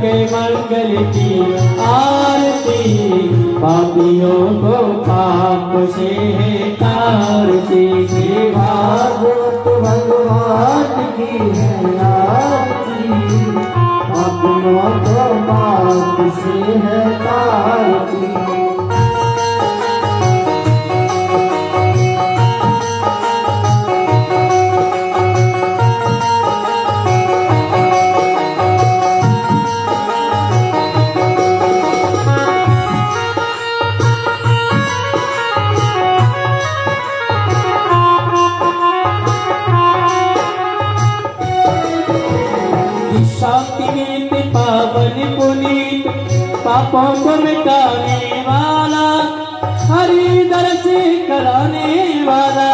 के मंगल की आरती, पापियों को पाप से है तारती। श्री भागवत भगवान की है आरती, पापियों को पाप से है तारती। शांति नीति पावन पुनीत, पापों को मिटाने वाला, हरि दर्श कराने वाला।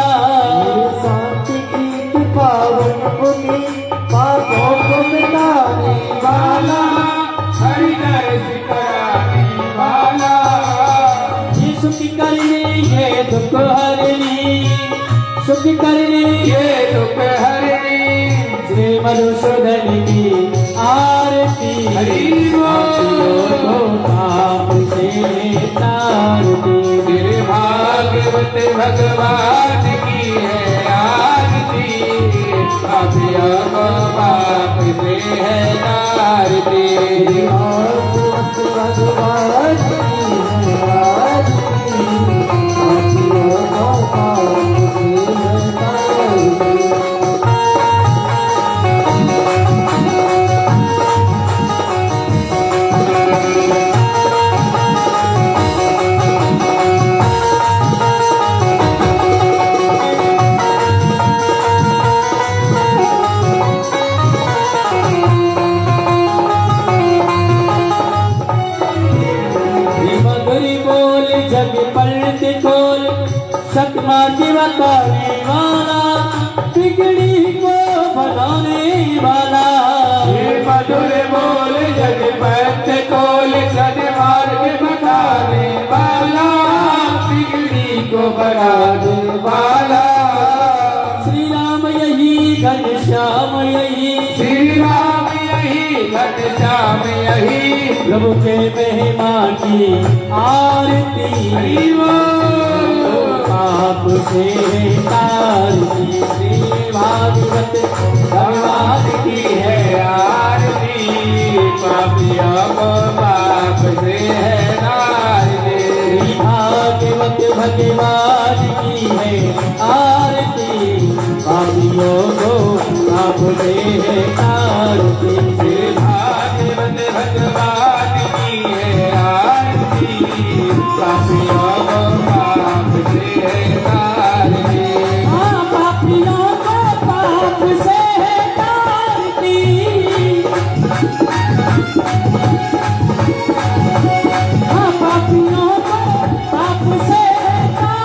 शांति गीत पावन पुनीत, पापों को मिटाने वाला, हरि दर्श कराने वाला। ये सुख करने ये दुख हरने, सुख करने ये दुख हरने, श्री मधुसूदन की आरती, हरि को पाप से तारती। श्री भागवत भगवान की है आरती, पापियों को पाप से है तारती। भागवत भगवान की है आरती, पापियों को पाप से है तारती। जग पलट खोल, सतमा की बताने वाला, बिगड़ी को बनाने वाला। ये मधुर बोल जग पलट खोल, सन्मार्ग बताने वाला, बिगड़ी को बनाने वाला। श्री राम यही घनश्याम यही, श्री राम यही घनश्याम यही, प्रभु के महिमा की आरती, हरि पाप से तारती। श्री भागवत भगवान की है आरती, पापियों को पाप से है तारती। श्री भागवत भगवान की है आरती, पापियों को पाप से है तारती। श्री भागवत भगवान की है आरती, पापियों को पाप से है तारती। हाँ, पापियों को पाप से है तारती। हाँ, पापियों को पाप से है तारती।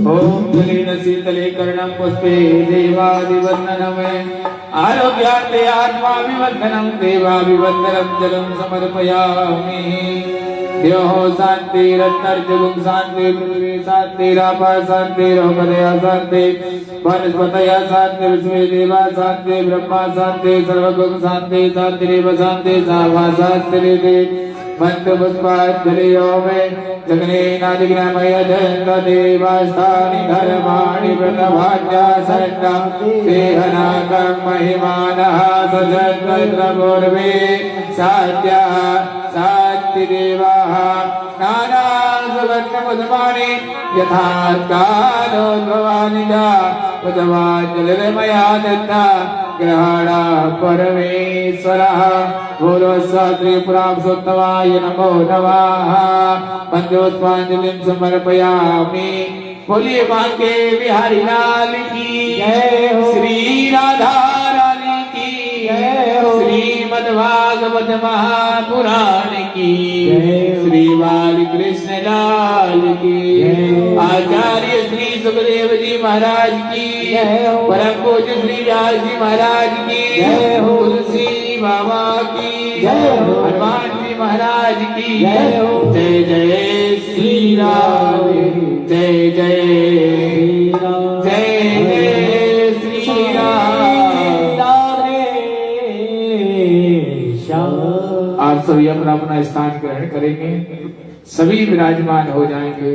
ओम जलेन शीतले कर्णं पुष्पे देवादिवन्दनम्, आरोग्यार्थे आत्माभिवन्दनं देवाभिवन्दनं जलं समर्पयामि। द्योः शान्तिरन्तर्जगुं शान्ति, पृथिवी शान्तिरापः शान्तिरोपदयः शान्ति, वनस्पतयः शान्तिर्विश्वे देवा शान्ति, ब्रह्मा शान्ति, सर्वगुं शान्ति, शान्तिरेव शान्ति, सावा शान्तिरिति। मंत्रपुष्पाञ्जलियो मे जगनेनादिग्नमयजन्त देवास्तानि धर्माणि व्रतभाग्यासन्ना, देहनाकं महिमानः सजन्मपूर्वे सात्याः सात्तिदेवाः नानासुवर्णमुद्मानि यथात्कालोद्भवानि च उद्भवाञ्जलिर्मया दत्ता ग्रहणा परमेश्वरः। भूरो त्रिपुरांसोत्तमाय नमो नमः। पंचोत्पांजलिं समर्पयामि। बोलिए बांके बिहारी लाल की जय हो। श्री राधा रानी की जय हो। श्रीमद्भागवत महापुराण की जय हो। श्री बाल कृष्ण लाल की जय हो। आचार्य श्री सुखदेव जी महाराज की जय हो। परम पूज्य श्री व्यास जी महाराज की जय हो। तुलसी बाबा की जय हो। हनुमान जी महाराज की जय हो। जय जय श्री राम, जय जय श्री राम। जय जय श्री सभी अपना अपना स्थान ग्रहण करेंगे, सभी विराजमान हो जाएंगे।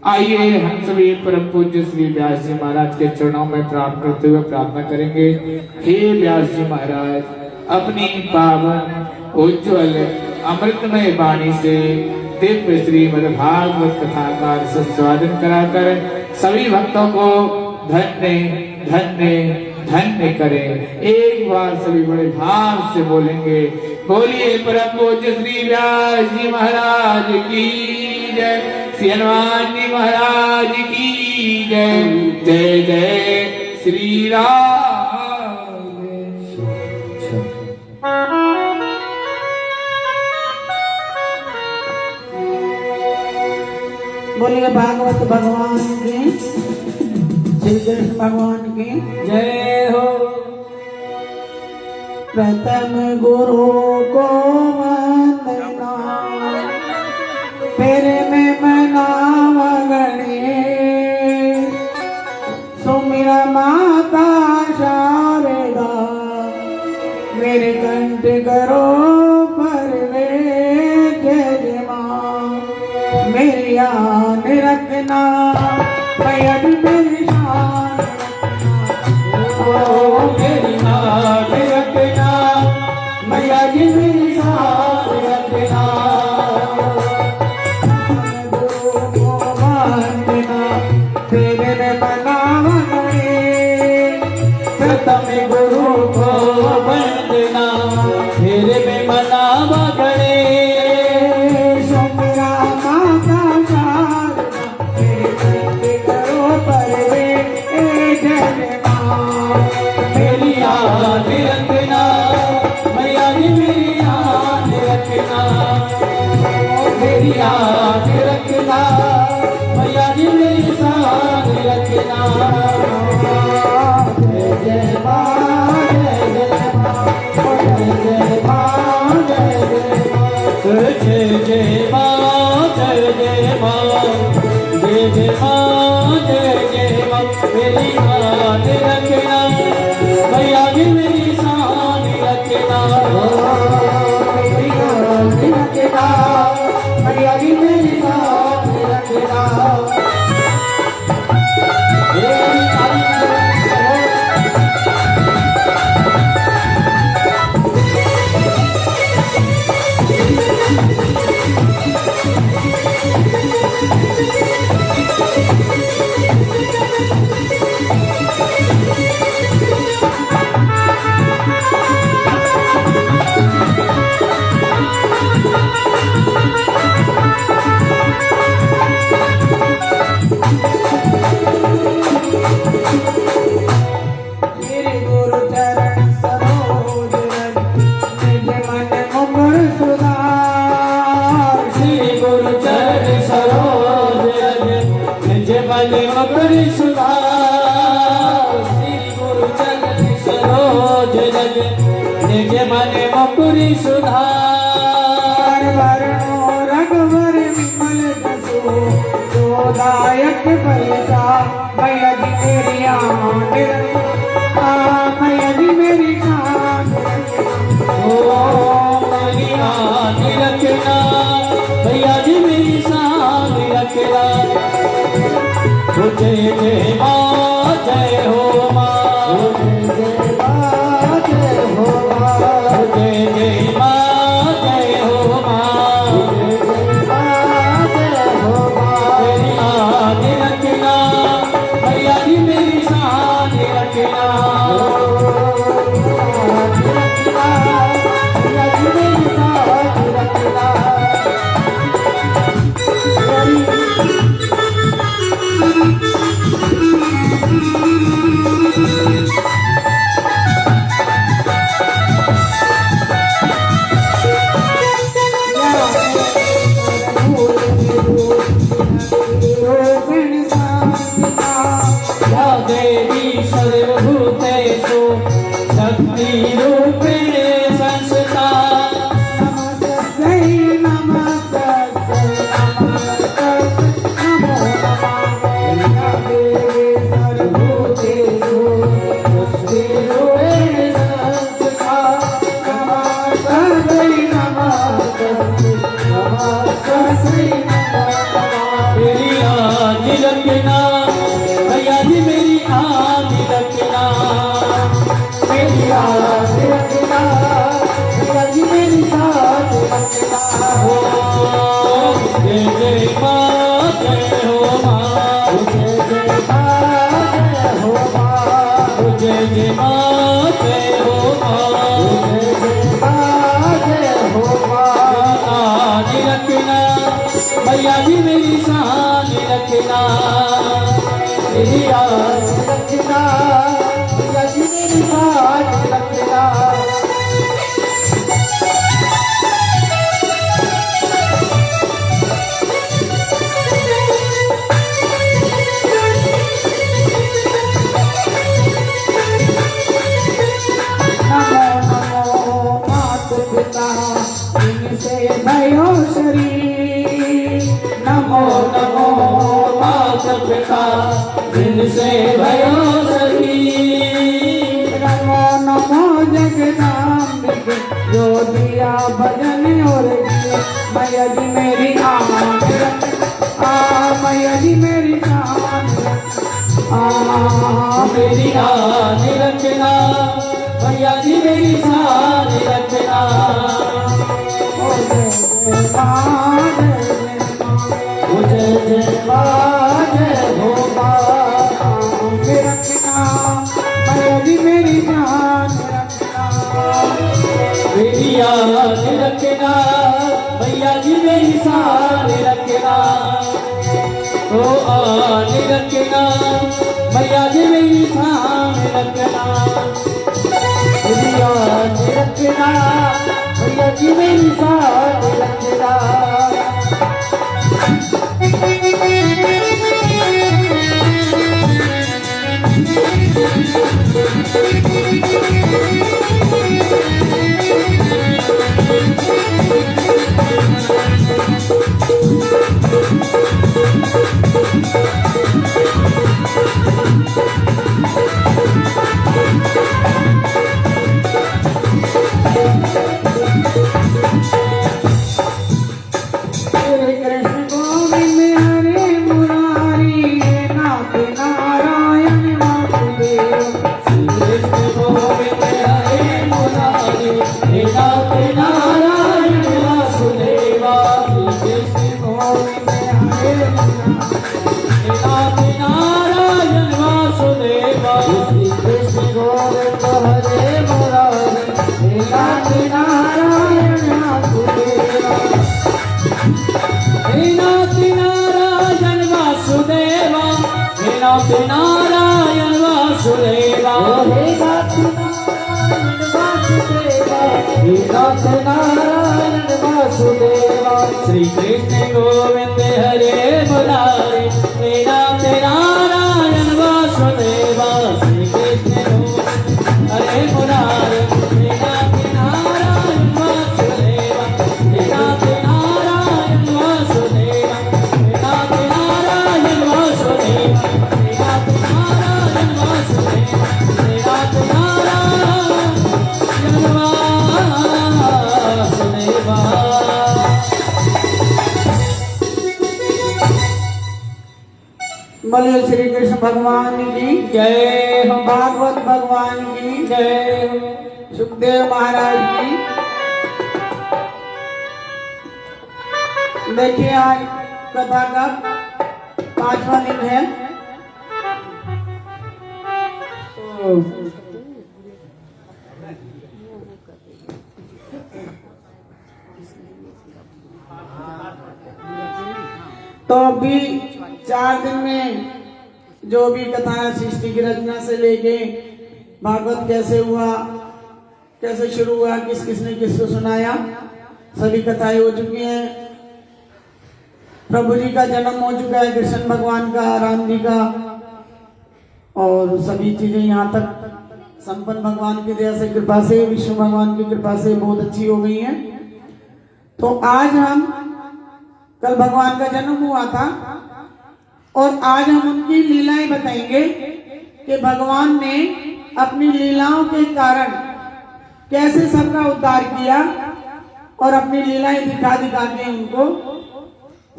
आइए हम सभी परम पूज्य श्री व्यास जी महाराज के चरणों में प्राप्त करते हुए प्रार्थना करेंगे। हे व्यास जी महाराज, अपनी पावन उज्ज्वल अमृतमय वाणी से दिव्य श्रीमद् भागवत कथा का संस्वादन कराकर सभी भक्तों को धन्य धन्य धन्य करें। एक बार सभी बड़े भाव से बोलेंगे, बोलिए परम पूज्य श्री व्यास जी महाराज की जय, श्री हनुमान जी महाराज की जय। जय जय श्री राम। बोलिए भागवत भगवान की, श्री कृष्ण भगवान की जय हो। प्रथम गुरु को वंदना, फिर मैं मनाव गणेश, सुमिरा माता शारदा, मेरे कंठ करो परवे जय मां, मेरी आन रखना पैर मेरी शान रखना, ओ मेरी आन रखना मैया जी मेरी शान रखना। गुरु को वंदना, फिर मैं मनाव गणेश, प्रथम गुरु को वंदना, फिर मैं मनाव गणेश, मेरा माता शारदा, मेरे कंठ करो परवे जय मां, मेरी आन रखना मैया जी मेरी आन रखना, मेरी आन रखना मैया जी मेरी शान रखना। जय जय मां, जय जय मां, जय जय मां, जय जय मां, जय जय मां, जय जय मां, जय जय मां, जय जय मां, मेरी आन रखना मैया जी मेरी शान रखना, मेरी आन रखना मैया जी मेरी शान रखना। मेरे गुरु चरण सरोज रज, निज मन मुकुर सुधार, श्री गुरु चरण सरोज रज, निज मन मुकुर सुधार, श्री गुरु चरण सरोज रज, निज मन मुकुर सुधार। वर्णो रघुवर विमल जसो, जोदायक फलिता मैया जी मेरी आन रखना, मैया जी मेरी शान रखना, ओ मेरी आन रखना मैया जी मेरी शान रखना। जय जय मां, जय हो मां, जय मां, जय हो मां, जय जय मां, जय हो मां, जय मां, जय हो मां, मेरी आन रखना मैया जी मेरी शान रखना, मैया जी मेरी शान रखना। देवी सर्वभूतेषु शक्ति रूपेण संस्था, नमस्ते नमस्ते नमस्ते नमो नमः। देवी सर्वभूतेषु शक्ति रूपेण संस्था, नमस्ते नमस्ते जय माँ जय हो माँ जय हो माँ आने रखना मैया जी मेरी शान रखना मेरी आस रखना यदि मेरी साथ रखना भयो शरीर नमो नमो माता पिता जिनसे भयो शरीर नमो नमो जगदाम्बिके जो दिया भजन और मैया जी मेरी आन मैया जी मेरी आन मेरी आन रखना मैया जी मेरी शान रखना जय जय माँ जय हो मेरी जान मेरी याद रखना मैया जी मेरी शान रखना ओ आन रखना मैया जी मेरी शान रखना मेरी याद रखना मैया जी मेरी शान रखना नारायण वासुदेवा हे नाथ नारायण वासुदेवा श्री कृष्ण गोविंद हरे मुरारी हे नाथ नारायण वासुदेवा श्री कृष्ण गोविंद हरे मुरारी हे नाथ नारायण वासुदेवा हे नाथ नारायण वासुदेवा हे नाथ नारायण वासुदेवा बोलिए श्री कृष्ण भगवान की जय हो भागवत भगवान की जय हो सुखदेव महाराज की। देखिए आज कथा का 5वां दिन है। तो अभी 4 दिन में जो भी कथा सृष्टि की रचना से लेके भागवत कैसे हुआ, कैसे शुरू हुआ, किस किसने किसको सुनाया, सभी कथाएं हो चुकी हैं। प्रभु जी का जन्म हो चुका है, कृष्ण भगवान का, राम जी का, और सभी चीजें यहाँ तक संपन्न भगवान की दया से, कृपा से, विष्णु भगवान की कृपा से बहुत अच्छी हो गई हैं। तो आज हम, कल भगवान का जन्म हुआ था और आज हम उनकी लीलाएं बताएंगे कि भगवान ने अपनी लीलाओं के कारण कैसे सबका उद्धार किया और अपनी लीलाएं दिखा दिखा के उनको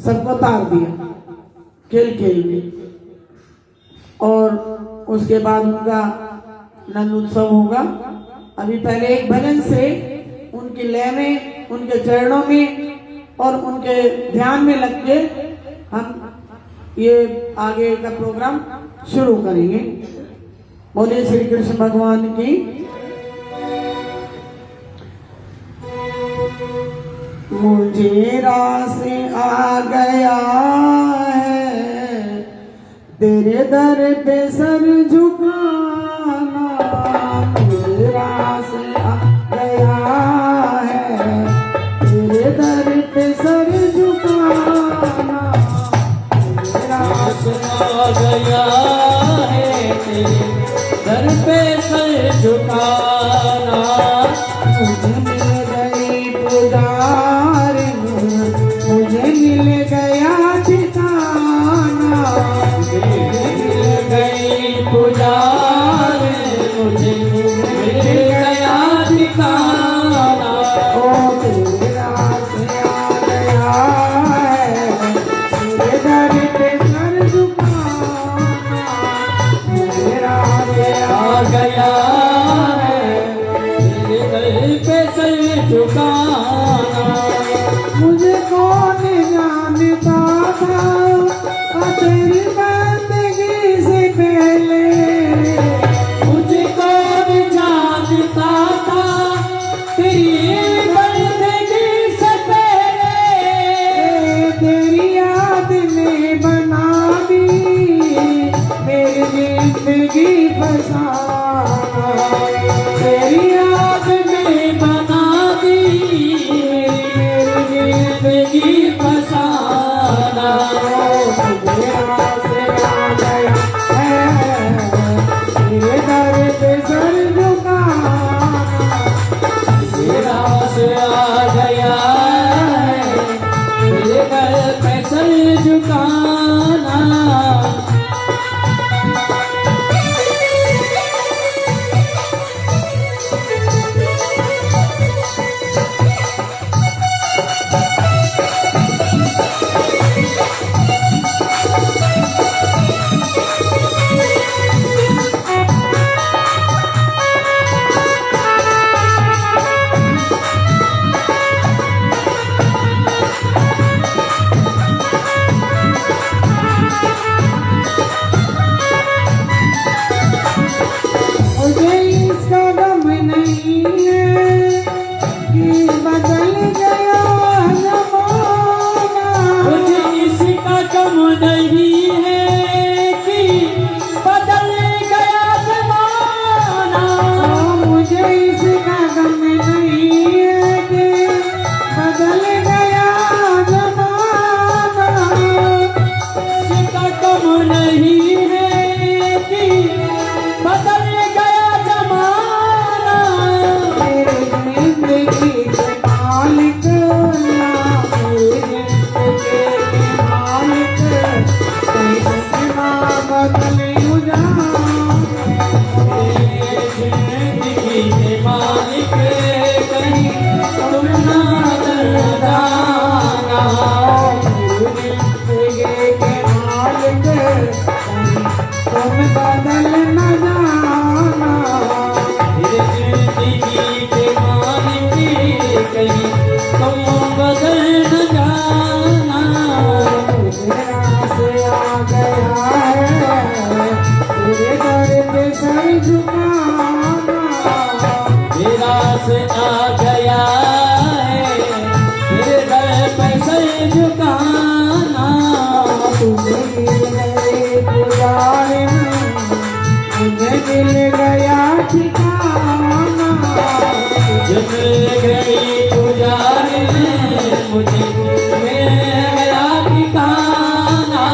सबको तार दिया खेल खेल में। और उसके बाद उनका नंद उत्सव होगा। अभी पहले एक भजन से उनकी लय में, उनके चरणों में और उनके ध्यान में लग के हम ये आगे का प्रोग्राम शुरू करेंगे। बोलिए श्री कृष्ण भगवान की। मुझे रास आ गया है तेरे दर पे सर झुकाना, मुझे रास आ गया है तेरे दर पे सर झुकाना, मुझे रास आ गया है तेरे दर पे सर झुकाना, मुझे मिल गई पुजारी, मुझे मिल गया ठिकाना, मिल गई पुजारी, मुझे मिल गया ठिकाना। ओ तेरा से आ गया है तेरे दर पे सर झुकाना, तेरा से आ गया है तेरे दर पे सर झुकाना। मुझे कौन जानता था तेरी बंदगी से पहले, मुझे कौन जानता था तेरी बंदगी से पहले, तेरी याद ने बना दी मेरी जिंदगी फसाना, तेरी याद में बना दी मेरी जिंदगी फसाना। तेरा से आ गया है तेरे दर पे सर झुकाना, तेरा से आ गया है तेरे घर पे सर झुकाना। मुझे इसका गम नहीं है कि बदल गया जमाना, मुझे इसका गम नहीं है कि बदल गया जमाना। मुझे इसका गम नहीं है कि बदल गया जमाना, इसका गम नहीं है कि बदल गया जमाना। मेरी जिंदगी के मालिक अल्लाह, मेरी जिंदगी के मालिक कोई सपना बदल उजाला, मेरे जिंदगी के मालिक कहीं तुम ना बदल जाना। जिंदगी के मालिक तुम बदल न जाना, मेरे जिंदगी के मालिक कहीं तुम बदल न जाना। तेरा से आ गया है तेरे दर पे सर झुकाना, तेरा से आ गया है तेरे दर पे सर झुकाना। तुम्हें मिल गए पुजारी, मुझे मिल गया ठिकाना, मिल गई पुजारी, मुझे मिल गया ठिकाना।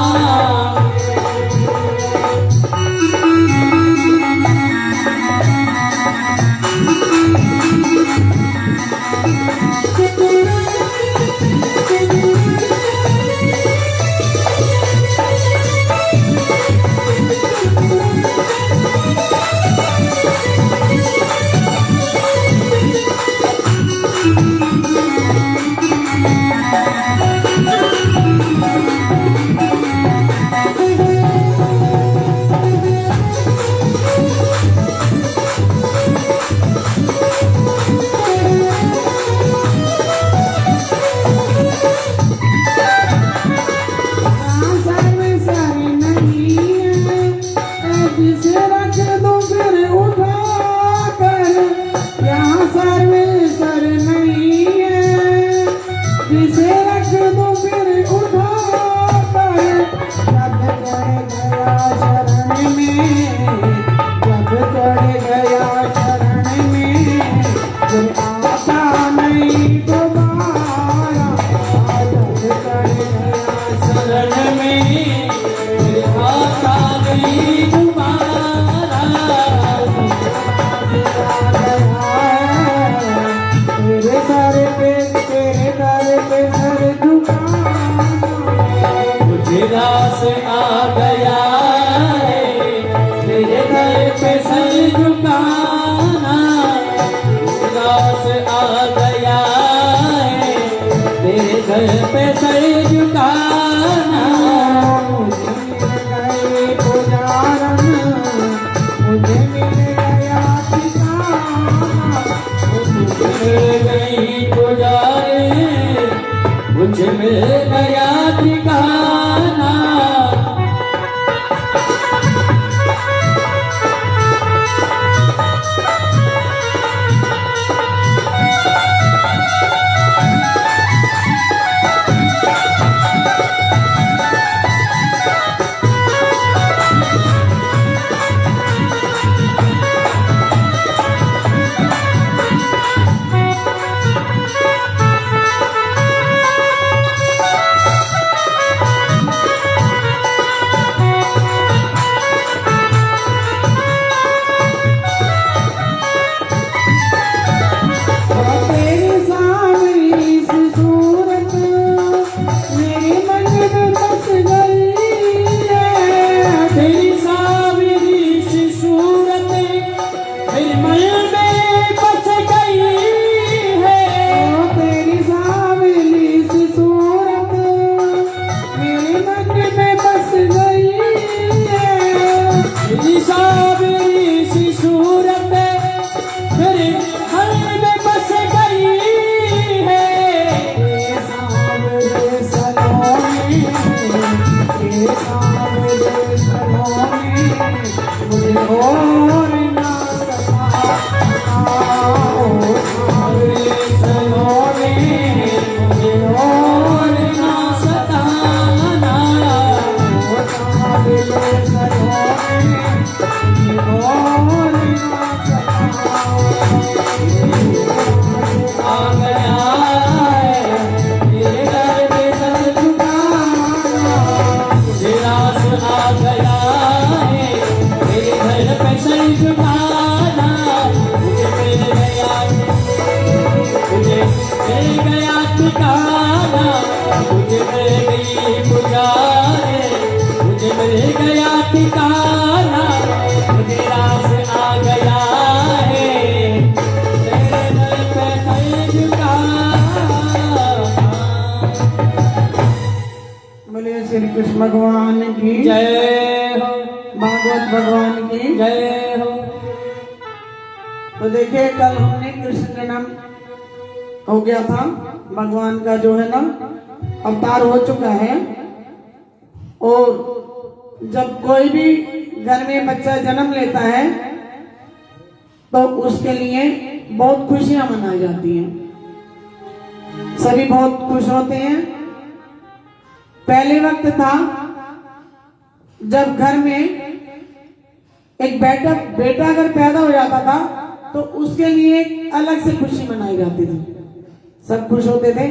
मेरे मन में बस गई है। ओ तेरी सांवली सी सूरत मेरे मन में बस गई है। तेरी सांवली सी सूरत मेरे मन में बस गई है। ये सांवले सलोने, ये सांवले सलोने मुझे और ना सताना। ओ सांवले सलोने मुझे और ना सताना। ओ सांवले सलोने मुझे और ना सताना। आ गया है मेरे घर पे सर झुकाना। तेरा सुना गया है मेरे घर पे सर झुकाना। मुझे मिल गया ठिकाना। मुझे मिल गई पुजारे। मुझे मिल गया ठिकाना। मुझे रास आ गया है तेरे दर पे सर झुकाना। बोलिए श्री कृष्ण भगवान की जय हो, भागवत भगवान की। जय हो। तो देखिए कल हमने कृष्ण जन्म हो गया था, भगवान का जो है ना अवतार हो चुका है। और जब कोई भी घर में बच्चा जन्म लेता है तो उसके लिए बहुत खुशियां मनाई जाती हैं, सभी बहुत खुश होते हैं। पहले वक्त था जब घर में एक बेटा अगर पैदा हो जाता था तो उसके लिए अलग से खुशी मनाई जाती थी, सब खुश होते थे।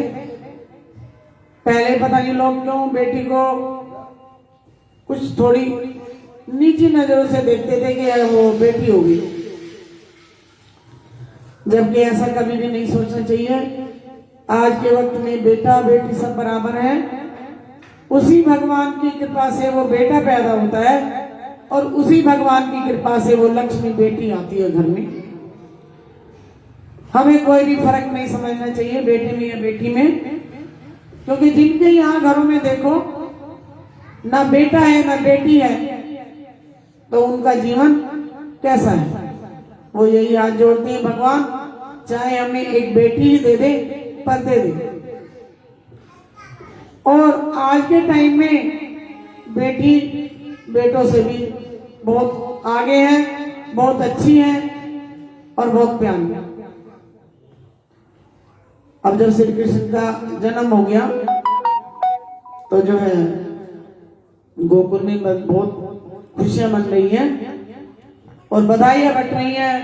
पहले पता नहीं लोग क्यों बेटी को कुछ थोड़ी नीची नजरों से देखते थे कि यार वो बेटी होगी, जबकि ऐसा कभी भी नहीं सोचना चाहिए। आज के वक्त में बेटा बेटी सब बराबर है। उसी भगवान की कृपा से वो बेटा पैदा होता है और उसी भगवान की कृपा से वो लक्ष्मी बेटी आती है घर में। हमें कोई भी फर्क नहीं समझना चाहिए बेटे में या बेटी में, क्योंकि जिनके यहाँ घरों में देखो ना बेटा है ना बेटी है तो उनका जीवन कैसा है। वो यही हाथ जोड़ते हैं, भगवान चाहे हमें एक बेटी ही दे दे पर दे दे। और आज के टाइम में बेटी बेटों से भी बहुत आगे है, बहुत अच्छी है और बहुत प्यारी है। अब जब श्री कृष्ण का जन्म हो गया तो जो है गोकुल में बहुत खुशियां मन रही हैं और बधाइयां बट रही हैं।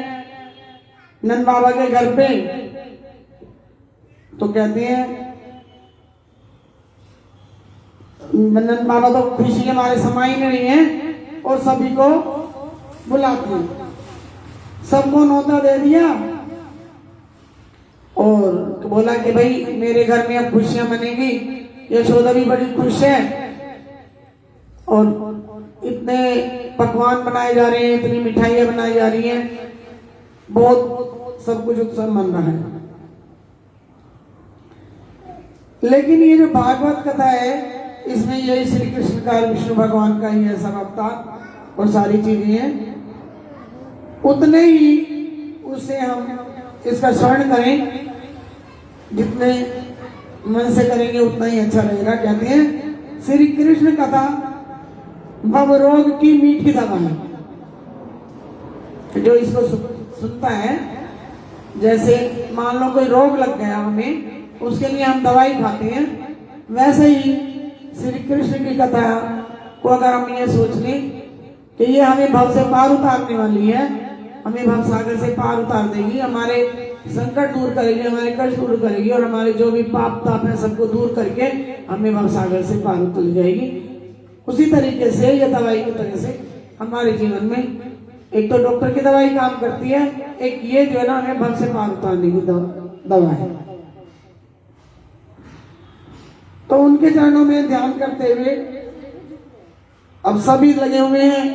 नंद बाबा के घर पे तो कहते हैं नंद बाबा तो खुशी के मारे समा ही नहीं है और सभी को बुलाते हैं, सबको न्योता दे दिया और बोला कि भाई मेरे घर में अब खुशियां मनेगी। यशोदा भी बड़ी खुश है और इतने पकवान बनाए जा रहे हैं, इतनी मिठाइयां बनाई जा रही हैं, बहुत सब कुछ उत्सव मन रहा है। लेकिन ये जो भागवत कथा है इसमें यही श्री कृष्ण का विष्णु भगवान का ही है सब अवतार और सारी चीजें हैं, उतने ही उससे हम इसका स्मरण करें, जितने मन से करेंगे उतना ही अच्छा रहेगा। कहते हैं श्री कृष्ण कथा भव रोग की मीठी दवा है। जो इसको सुनता है, जैसे मान लो कोई रोग लग गया हमें, उसके लिए हम दवाई खाते हैं, वैसे ही श्री कृष्ण की कथा को अगर हम ये सोच लें कि ये हमें भव से पार उतारने वाली है, हमें भव सागर से पार उतार देगी, हमारे संकट दूर करेगी, हमारे कष्ट दूर करेगी और हमारे जो भी पाप ताप है सबको दूर करके हमें भव सागर से पार उतर जाएगी। उसी तरीके से ये दवाई की तरह से हमारे जीवन में एक तो डॉक्टर की दवाई काम करती है, एक ये जो है ना हमें भव से पार उतारने की दवा है। तो उनके चरणों में ध्यान करते हुए अब सभी लगे हुए हैं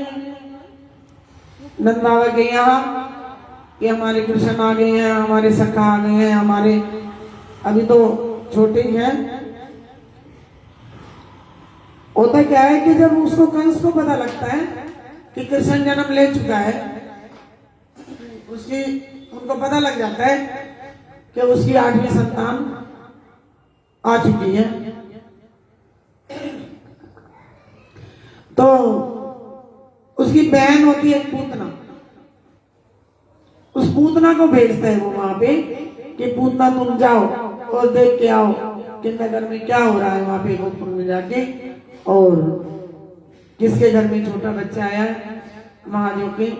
नंद बाबा के यहाँ कि हमारे कृष्ण आ गए हैं, हमारे सखा आ गए हैं, हमारे अभी तो छोटे ही हैं। होता क्या है कि जब उसको कंस को पता लगता है कि कृष्ण जन्म ले चुका है, उसकी उनको पता लग जाता है कि उसकी 8वीं संतान आ चुकी है, तो उसकी बहन होती है पूतना। उस पूतना को भेजते हैं वो वहां पे कि पूतना तुम जाओ और देख के आओ कि नगर में क्या हो रहा है, वहां पे गोपुर में जाके, और किसके घर में छोटा बच्चा आया है महादेव के,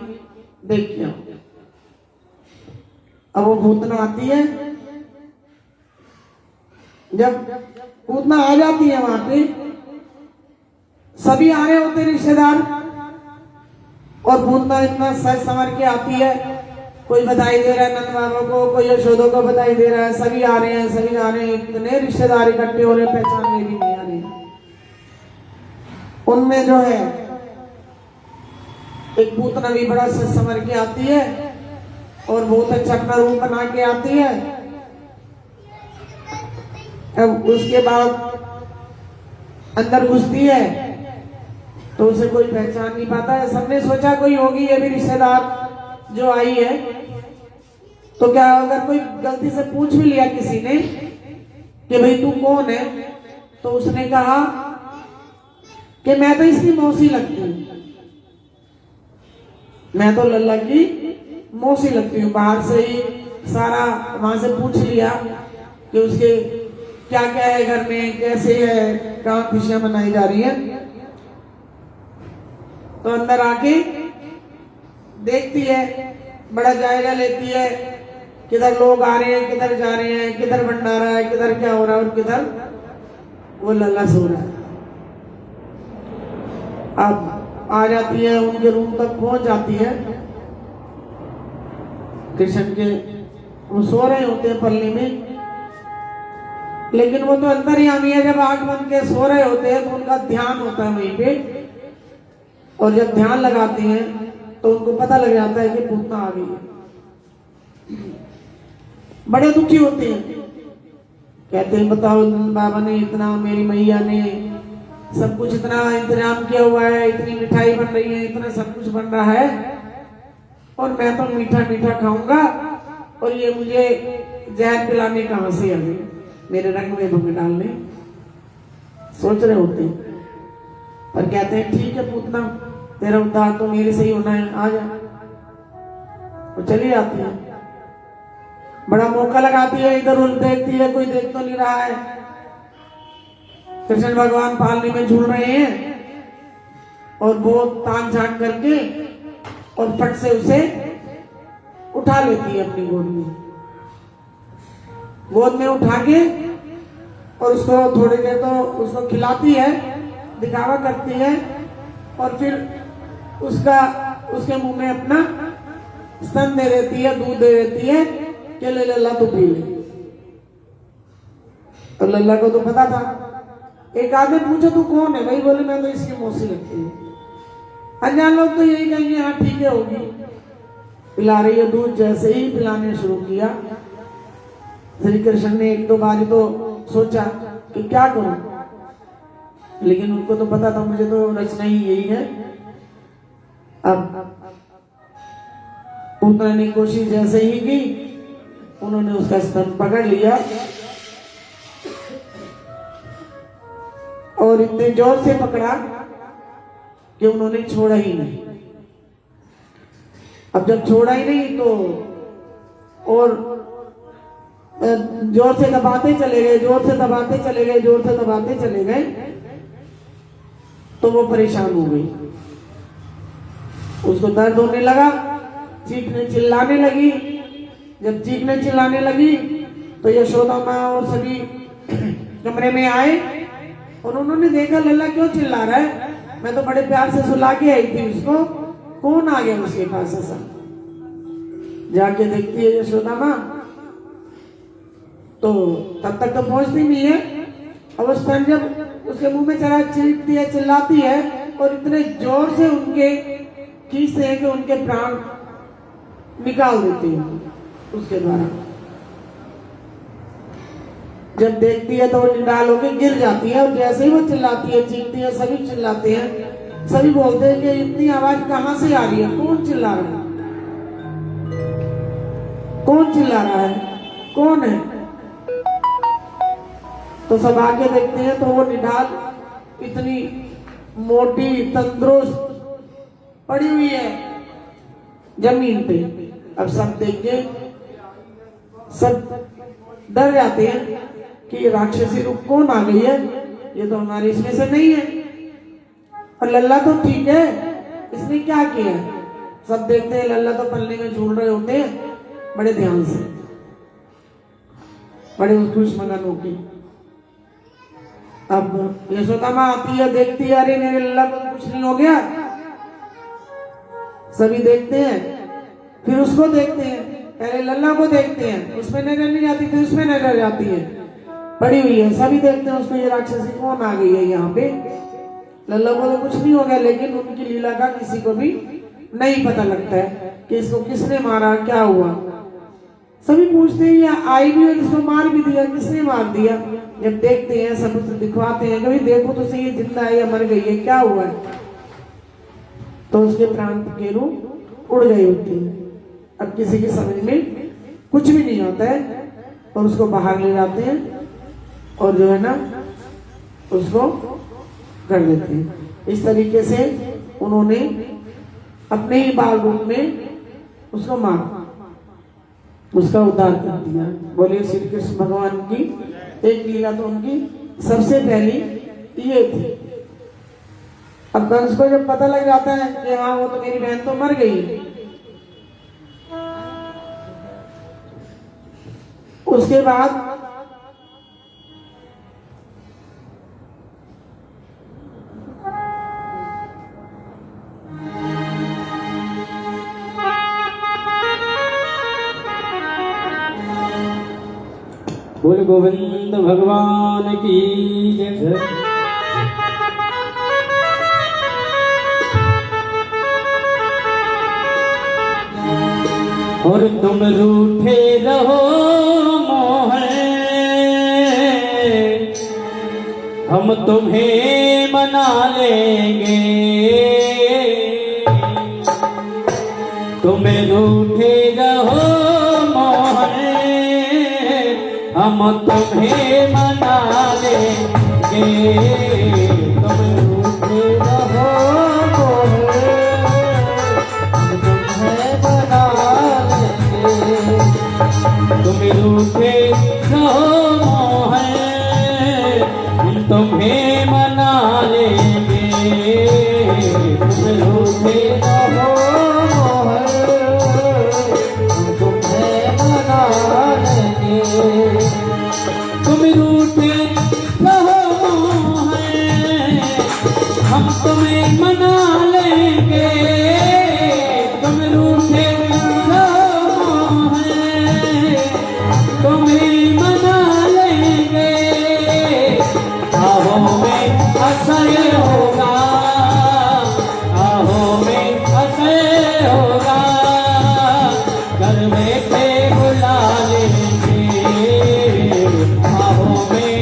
देख के आओ। अब वो पूतना आती है। जब पूतना आ जाती है वहां पे, सभी आ रहे होते रिश्तेदार, और पूतना इतना सज संवर के आती है। कोई बधाई दे रहा है नंद बाबा को, कोई यशोदा को बधाई दे रहा है, सभी आ रहे हैं, सभी आ रहे हैं, इतने रिश्तेदार इकट्ठे हो रहे, पहचान में भी नहीं आ रही। उनमें जो है एक पूतना भी बड़ा सज संवर के आती है और बहुत अच्छा अपना रूप बना के आती है। अब उसके बाद अंदर घुसती है तो उसे कोई पहचान नहीं पाता है। सबने सोचा कोई होगी ये भी रिश्तेदार जो आई है, तो क्या अगर कोई गलती से पूछ भी लिया किसी ने कि भाई तू कौन है, तो उसने कहा कि मैं तो इसकी मौसी लगती हूँ, मैं तो लल्ला की मौसी लगती हूँ। बाहर से ही सारा वहां से पूछ लिया कि उसके क्या क्या है घर में, कैसे है, कहाँ खुशियां मनाई जा रही है। तो अंदर आके देखती है, बड़ा जायजा लेती है, किधर लोग आ रहे हैं, किधर जा रहे हैं, किधर भंडारा है, किधर क्या हो रहा है, और किधर वो लल्ला सो रहा है। अब आ जाती है, उनके रूम तक पहुंच जाती है। कृष्ण के वो सो रहे होते हैं पल्ली में, लेकिन वो तो अंदर ही आमी है। जब आंख बंद के सो रहे होते हैं तो उनका ध्यान होता है वहीं पे, और जब ध्यान लगाती हैं तो उनको पता लग जाता है कि पूतना आ गई है। बड़े दुखी होते हैं, कहते हैं बताओ बाबा ने इतना, मेरी मैया ने सब कुछ इतना इंतजाम किया हुआ है, इतनी मिठाई बन रही है, इतना सब कुछ बन रहा है, और मैं तो मीठा मीठा खाऊंगा, और ये मुझे जहर पिलाने कहां से आ गई, मेरे रंग में धुएं डालने। सोच रहे होते हैं, पर कहते हैं ठीक है पूतना, तेरा उद्धार तो मेरे से ही होना है, आ जा। वो चली जाती है, बड़ा मौका लगाती है, इधर उधर देखती है, कोई देख तो नहीं रहा है। कृष्ण भगवान पालने में झूल रहे हैं, और बहुत तान झान करके और फट से उसे उठा लेती है अपनी गोद में। गोद में उठा के और उसको थोड़ी देर तो उसको खिलाती है, दिखावा करती है, और फिर उसके मुंह में अपना स्तन दे देती है, दूध दे देती है कि ले लल्ला तू पी ले। तो लल्ला को तो पता था। एक आदमी पूछो तू कौन है, भाई बोले मैं तो इसकी मौसी लगती हूँ। अनजान लोग तो यही कहेंगे हाँ ठीक है होगी, पिला रही है दूध। जैसे ही पिलाने शुरू किया, श्री कृष्ण ने एक दो बार तो सोचा कि क्या करूं, लेकिन उनको तो पता था मुझे तो रचना ही यही है। अब पूतना ने कोशिश जैसे ही की, उन्होंने उसका स्तन पकड़ लिया और इतने जोर से पकड़ा कि उन्होंने छोड़ा ही नहीं। अब जब छोड़ा ही नहीं तो और जोर से दबाते चले गए, जोर से दबाते चले गए, जोर से दबाते चले गए, तो वो परेशान हो गई। उसको दर्द होने लगा, चीखने चिल्लाने लगी। जब चीखने चिल्लाने लगी तो यशोदा माँ और सभी कमरे में आए और उन्होंने देखा लल्ला क्यों चिल्ला रहा है, मैं तो बड़े प्यार से सुला के आई थी उसको, कौन आ गया उसके पास ऐसा। जाके देखती है यशोदा माँ तो तब तक तो पहुंचती नहीं है। अब स्तन जब उसके मुंह में चला, चीखती है, चिल्लाती है, और इतने जोर से उनके खींचते हैं कि उनके प्राण निकाल देती है उसके द्वारा। जब देखती है तो वो निडाल होकर गिर जाती है, और जैसे ही वो चिल्लाती है, चीखती है, सभी चिल्लाते हैं, सभी बोलते हैं कि इतनी आवाज कहां से आ रही है, कौन चिल्ला रहा है, कौन चिल्ला रहा है, कौन है। तो सब आके देखते हैं तो वो निडाल इतनी मोटी तंदुरुस्त पड़ी हुई है जमीन पे। अब सब देख के सब डर जाते हैं कि ये राक्षसी रूप कौन आ गई है, ये तो हमारे इसमें से नहीं है, और लल्ला तो ठीक है, इसने क्या किया। सब देखते हैं लल्ला तो पल्ले में झूल रहे होते हैं बड़े ध्यान से, बड़े खुश मगन होके। अब यशोदा माँ आती है, देखती है, अरे मेरे लल्ला को कुछ नहीं हो गया। सभी देखते हैं, फिर उसको देखते हैं, पहले लल्ला को देखते हैं, उसमें नजर नहीं जाती, फिर उसमें नजर जाती है, पड़ी हुई है। सभी देखते हैं उसको, ये राक्षसी कौन आ गई है यहाँ पे। लल्ला को तो कुछ नहीं हो गया, लेकिन उनकी लीला का किसी को भी नहीं पता लगता है कि इसको किसने मारा, क्या हुआ। सभी पूछते हैं ये आई भी है, इसको मार भी दिया, किसने मार दिया। जब देखते हैं सब उसे दिखवाते हैं, कभी देखो तो सही, ये जिंदा है या मर गई है, क्या हुआ है। तो उसके प्राण के रूप उड़ गई होती है। अब किसी की समझ में कुछ भी नहीं होता है, और उसको बाहर ले जाते हैं और जो है ना उसको कर देते हैं। इस तरीके से उन्होंने अपने ही बाल रूप में उसको मारा, उसका उद्धार कर दिया। बोलिए श्री कृष्ण भगवान की एक लीला तो उनकी सबसे पहली ये थी। अब कंस को जब पता लग जाता है कि हाँ वो तो मेरी बहन तो मर गई, उसके बाद बोल गोविंद भगवान की जय। और तुम रूठे रहो मोहन, हम तुम्हें मना लेंगे। तुम रूठे रहो मोहन, हम तुम्हें मना लेंगे। तुम रूठे रहो मोहन, हम तुम्हें मना लेंगे। तुम रूठे रहो मोहन, हम तुम्हें मना लेंगे। तुम रूठे रहो मोहन, हम तुम्हें मना लेंगे। तुम रूठे रहो मोहन, हम तुम्हें मना लेंगे। तुम रूठे रहो मोहन, तुम्हें मना लेंगे। आहो में असर होगा, आहो में असर होगा, घर बैठे बुला लेंगे। आहो में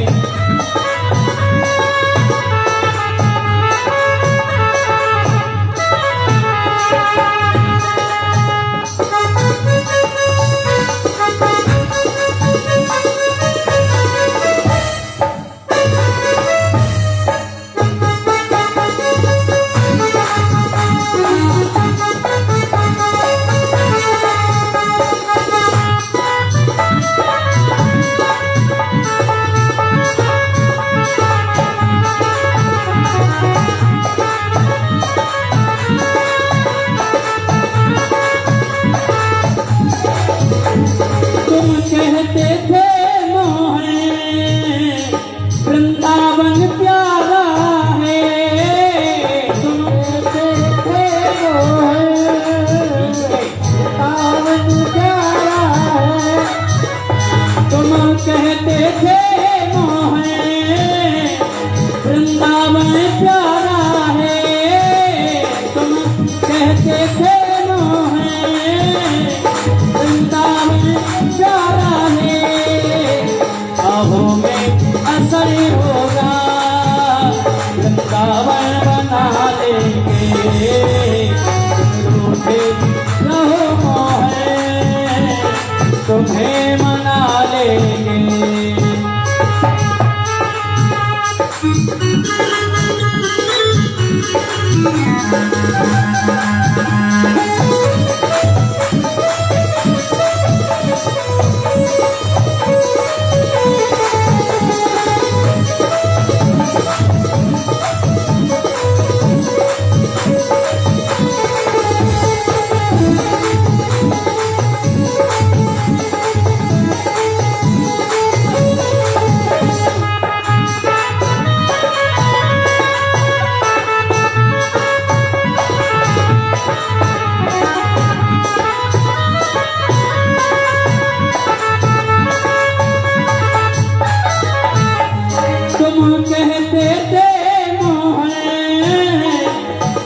कहते थे मोहन तुम्हें मना लेंगे। तुम कहते थे मोहन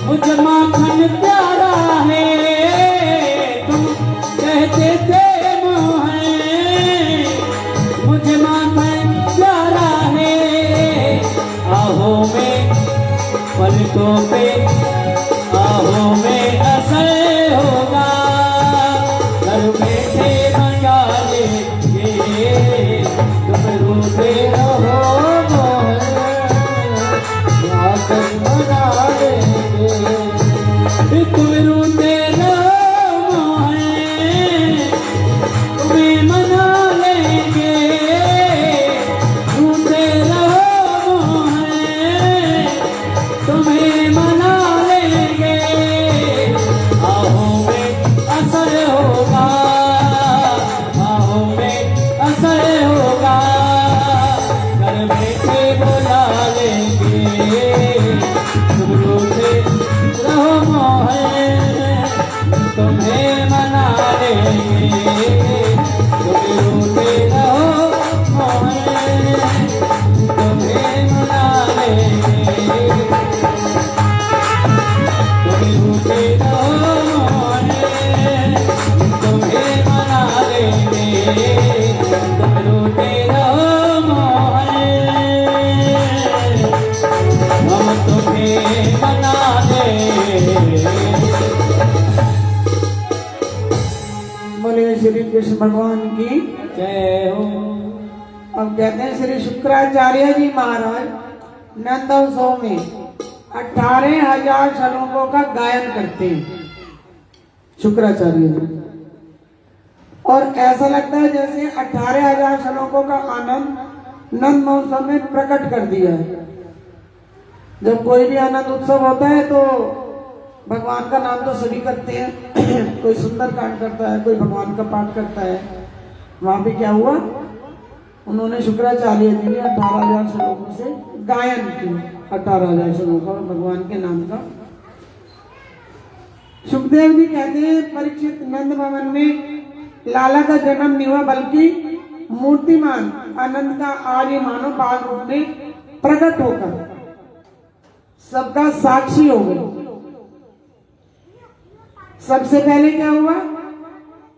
मुझ माखन प्यारा है, तुम कहते थे मोहन मुझ माखन प्यारा है। आहो में पलकों पे आहो में असर होगा, घर बैठे मंगा लेंगे। तुम रोते रहो मना लेंगे, तुम रोते रहो तुम्हें मना लेंगे, रोते रहो तुम्हें मना लेंगे। आहो में असर होगा, आहो में असर होगा, घर बैठे बुला लेंगे। तुम रोते रहो मोहन तुम्हें मना लेंगे, तुम रोते रहो मोहन तुम्हें मना लेंगे। तुम रोते रहो मोहन तुम्हें मना लेंगे, तुम रोते रहो मोहन हम तुम्हें मना देंगे। बोलिए श्री कृष्ण भगवान की जय हो। अब कहते हैं श्री शुक्राचार्य जी महाराज नंदोत्सव में 18,000 श्लोकों का गायन करते हैं शुक्राचार्य जी, और ऐसा लगता है जैसे 18,000 श्लोकों का आनंद नंद महोत्सव में प्रकट कर दिया है। जब कोई भी आनंद उत्सव होता है तो भगवान का नाम तो सभी करते हैं कोई सुंदर कांड करता है, कोई भगवान का पाठ करता है। वहां पे क्या हुआ, उन्होंने शुक्राचार्य जी ने 18,000 श्लोकों से गायन किया, 18,000 श्लोकों भगवान के नाम का। सुखदेव जी कहते हैं परीक्षित नंद भवन में लाला का जन्म नहीं हुआ, बल्कि मूर्तिमान आनंद का आर्य मानव बाल रूप में प्रकट होकर सबका साक्षी हो गए। सबसे पहले क्या हुआ,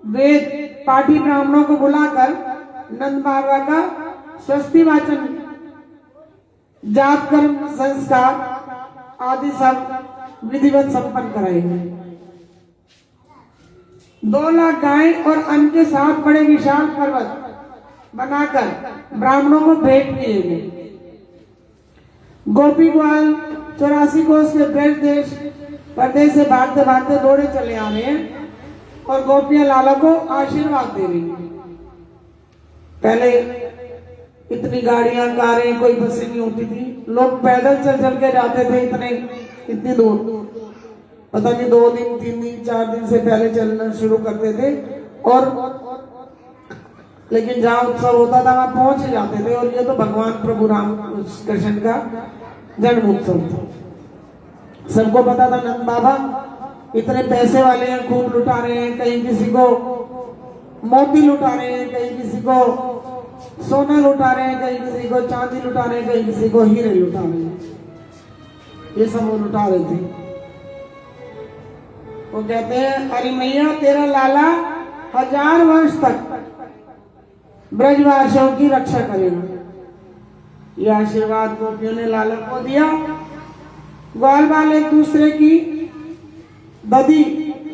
वेद पाठी ब्राह्मणों को बुलाकर नंद बाबा का स्वस्ति वाचन, जाप कर्म संस्कार आदि सब विधिवत संपन्न कराएंगे। 2 लाख गाय और अन्न के साथ बड़े विशाल पर्वत बनाकर ब्राह्मणों को भेंट किए गए। गोपी ग्वाल 84 कोस के ब्रज देश परदेश से भागते भागते दौड़े चले आ रहे हैं और गोपियां लाला को आशीर्वाद दे रही हैं। पहले इतनी गाड़ियां कारें कोई बसें नहीं होती थी, लोग पैदल चल चल के जाते थे इतनी दूर, पता नहीं 2 दिन 3 दिन 4 दिन से पहले चलना शुरू करते थे, और लेकिन जहाँ उत्सव होता था वहां पहुंच जाते थे। और ये तो भगवान प्रभु राम कृष्ण का जन्म उत्सव था। सबको पता था नंद बाबा इतने पैसे वाले हैं, खूब लुटा रहे हैं, कहीं किसी को मोती लुटा रहे हैं, कहीं किसी को सोना लुटा रहे हैं, कहीं किसी को चांदी लुटा रहे हैं, कहीं किसी को हीरे लुटा रहे हैं। ये सब वो लुटा रहे थे। वो कहते हैं अरे मैया तेरा लाला 1000 वर्ष तक ब्रजवासियों की रक्षा करेगा। यह आशीर्वाद गोपियों ने लाला को दिया। ग्वाल बाल एक दूसरे की दधी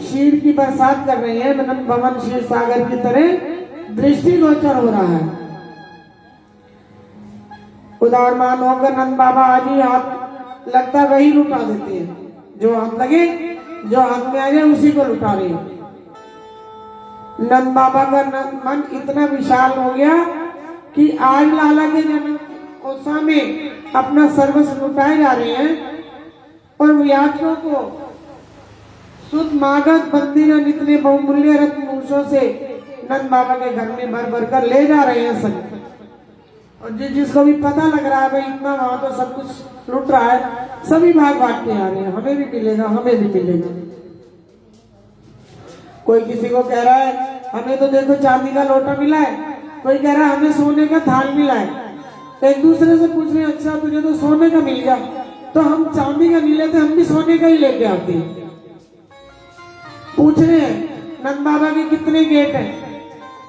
शीर की बरसात कर रहे हैं, भवन क्षीर सागर की तरह दृष्टिगोचर हो रहा है। उदारमान होकर नंद बाबा आज ही हाथ लगता वही लुटा देते हैं, जो हाथ लगे, जो हाथ में आ जाए उसी को लुटा रहे हैं। नंद बाबा का मन इतना विशाल हो गया कि आज लाला के जन्म उत्सव में अपना सर्वस्व लुटाए जा रहे हैं और यात्रियों को शुद्ध मागध बंदीगण इतने बहुमूल्य रत्न पुरुषों से नंद बाबा के घर में भर भर कर ले जा रहे हैं सब। और जिसको भी पता लग रहा है भाई इतना वहां तो सब कुछ लुट रहा है, सभी भाग बांट के आ रहे हैं, हमें भी मिलेगा, हमें भी मिलेगा। कोई किसी को कह रहा है हमें तो देखो चांदी का लोटा मिला है, कोई कह रहा है हमें सोने का थाल मिला है। एक दूसरे से पूछ रहे हैं अच्छा तुझे तो सोने का मिल गया, तो हम चांदी का नहीं लेते, हम भी सोने का ही लेके आते हैं। पूछ रहे हैं नंद बाबा के कितने गेट हैं,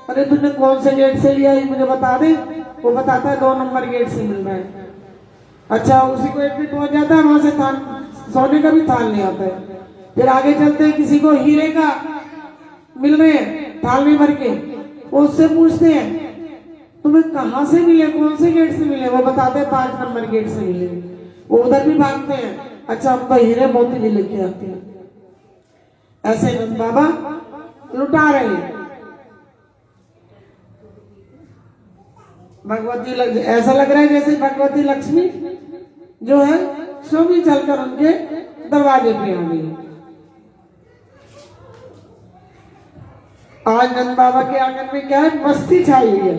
अरे तुमने कौन से गेट से लिया ये मुझे बता दे। वो बताता है 2 नंबर गेट से मिल रहा है। अच्छा उसी को एक पहुंच जाता है, वहां से थाल सोने का भी थाल नहीं आता है। फिर आगे चलते हैं किसी को हीरे का मिल रहे हैं थाल में भर के, वो उससे पूछते हैं तुम्हें कहाँ से मिले, कौन से गेट से मिले, वो बताते हैं 5 नंबर गेट से मिले। वो उधर भी भागते हैं, अच्छा हम तो हीरे मोती भी लेके आते हैं। ऐसे नंद बाबा लुटा रहे हैं। भगवती ऐसा लग रहा है जैसे भगवती लक्ष्मी जो है सो भी चलकर उनके दरवाजे पे आ गई। आज नंद बाबा के आंगन में क्या है, मस्ती छाई हुई है।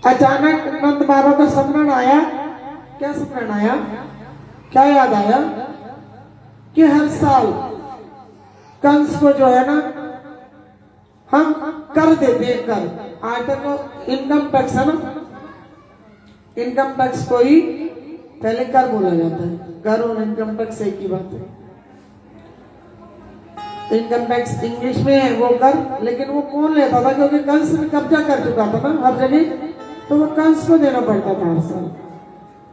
अचानक नंद बाबा को सपना आया। क्या सपना आया, क्या याद आया कि हर साल कंस को जो है ना हम कर देते हैं, कर आज तक वो इनकम टैक्स है ना, इनकम टैक्स को ही पहले कर बोला जाता है। कर और इनकम टैक्स एक ही बात है। इनकम टैक्स इंग्लिश में है वो कर, लेकिन वो कौन लेता था, क्योंकि कंस ने कब्जा कर चुका था ना हर जगह, तो वो कंस को देना पड़ता था हर साल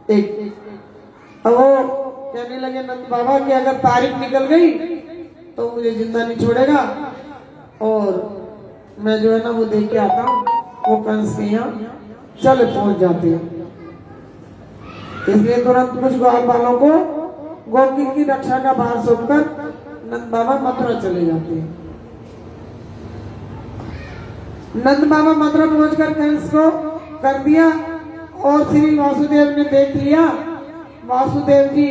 एक। अब वो कहने लगे नंद बाबा कि अगर तारीख निकल गई तो मुझे जिंदा नहीं छोड़ेगा और मैं जो है ना वो देख के आता हूँ। वो कंस के यहाँ चल पहुंच जाते हैं। इसलिए तुरंत कुछ ग्वालपालों को गोपी की रक्षा का भार सौंपकर नंद बाबा मथुरा चले जाते हैं। नंद बाबा मथुरा पहुंचकर कंस को कर दिया और श्री वासुदेव ने देख लिया। वासुदेव जी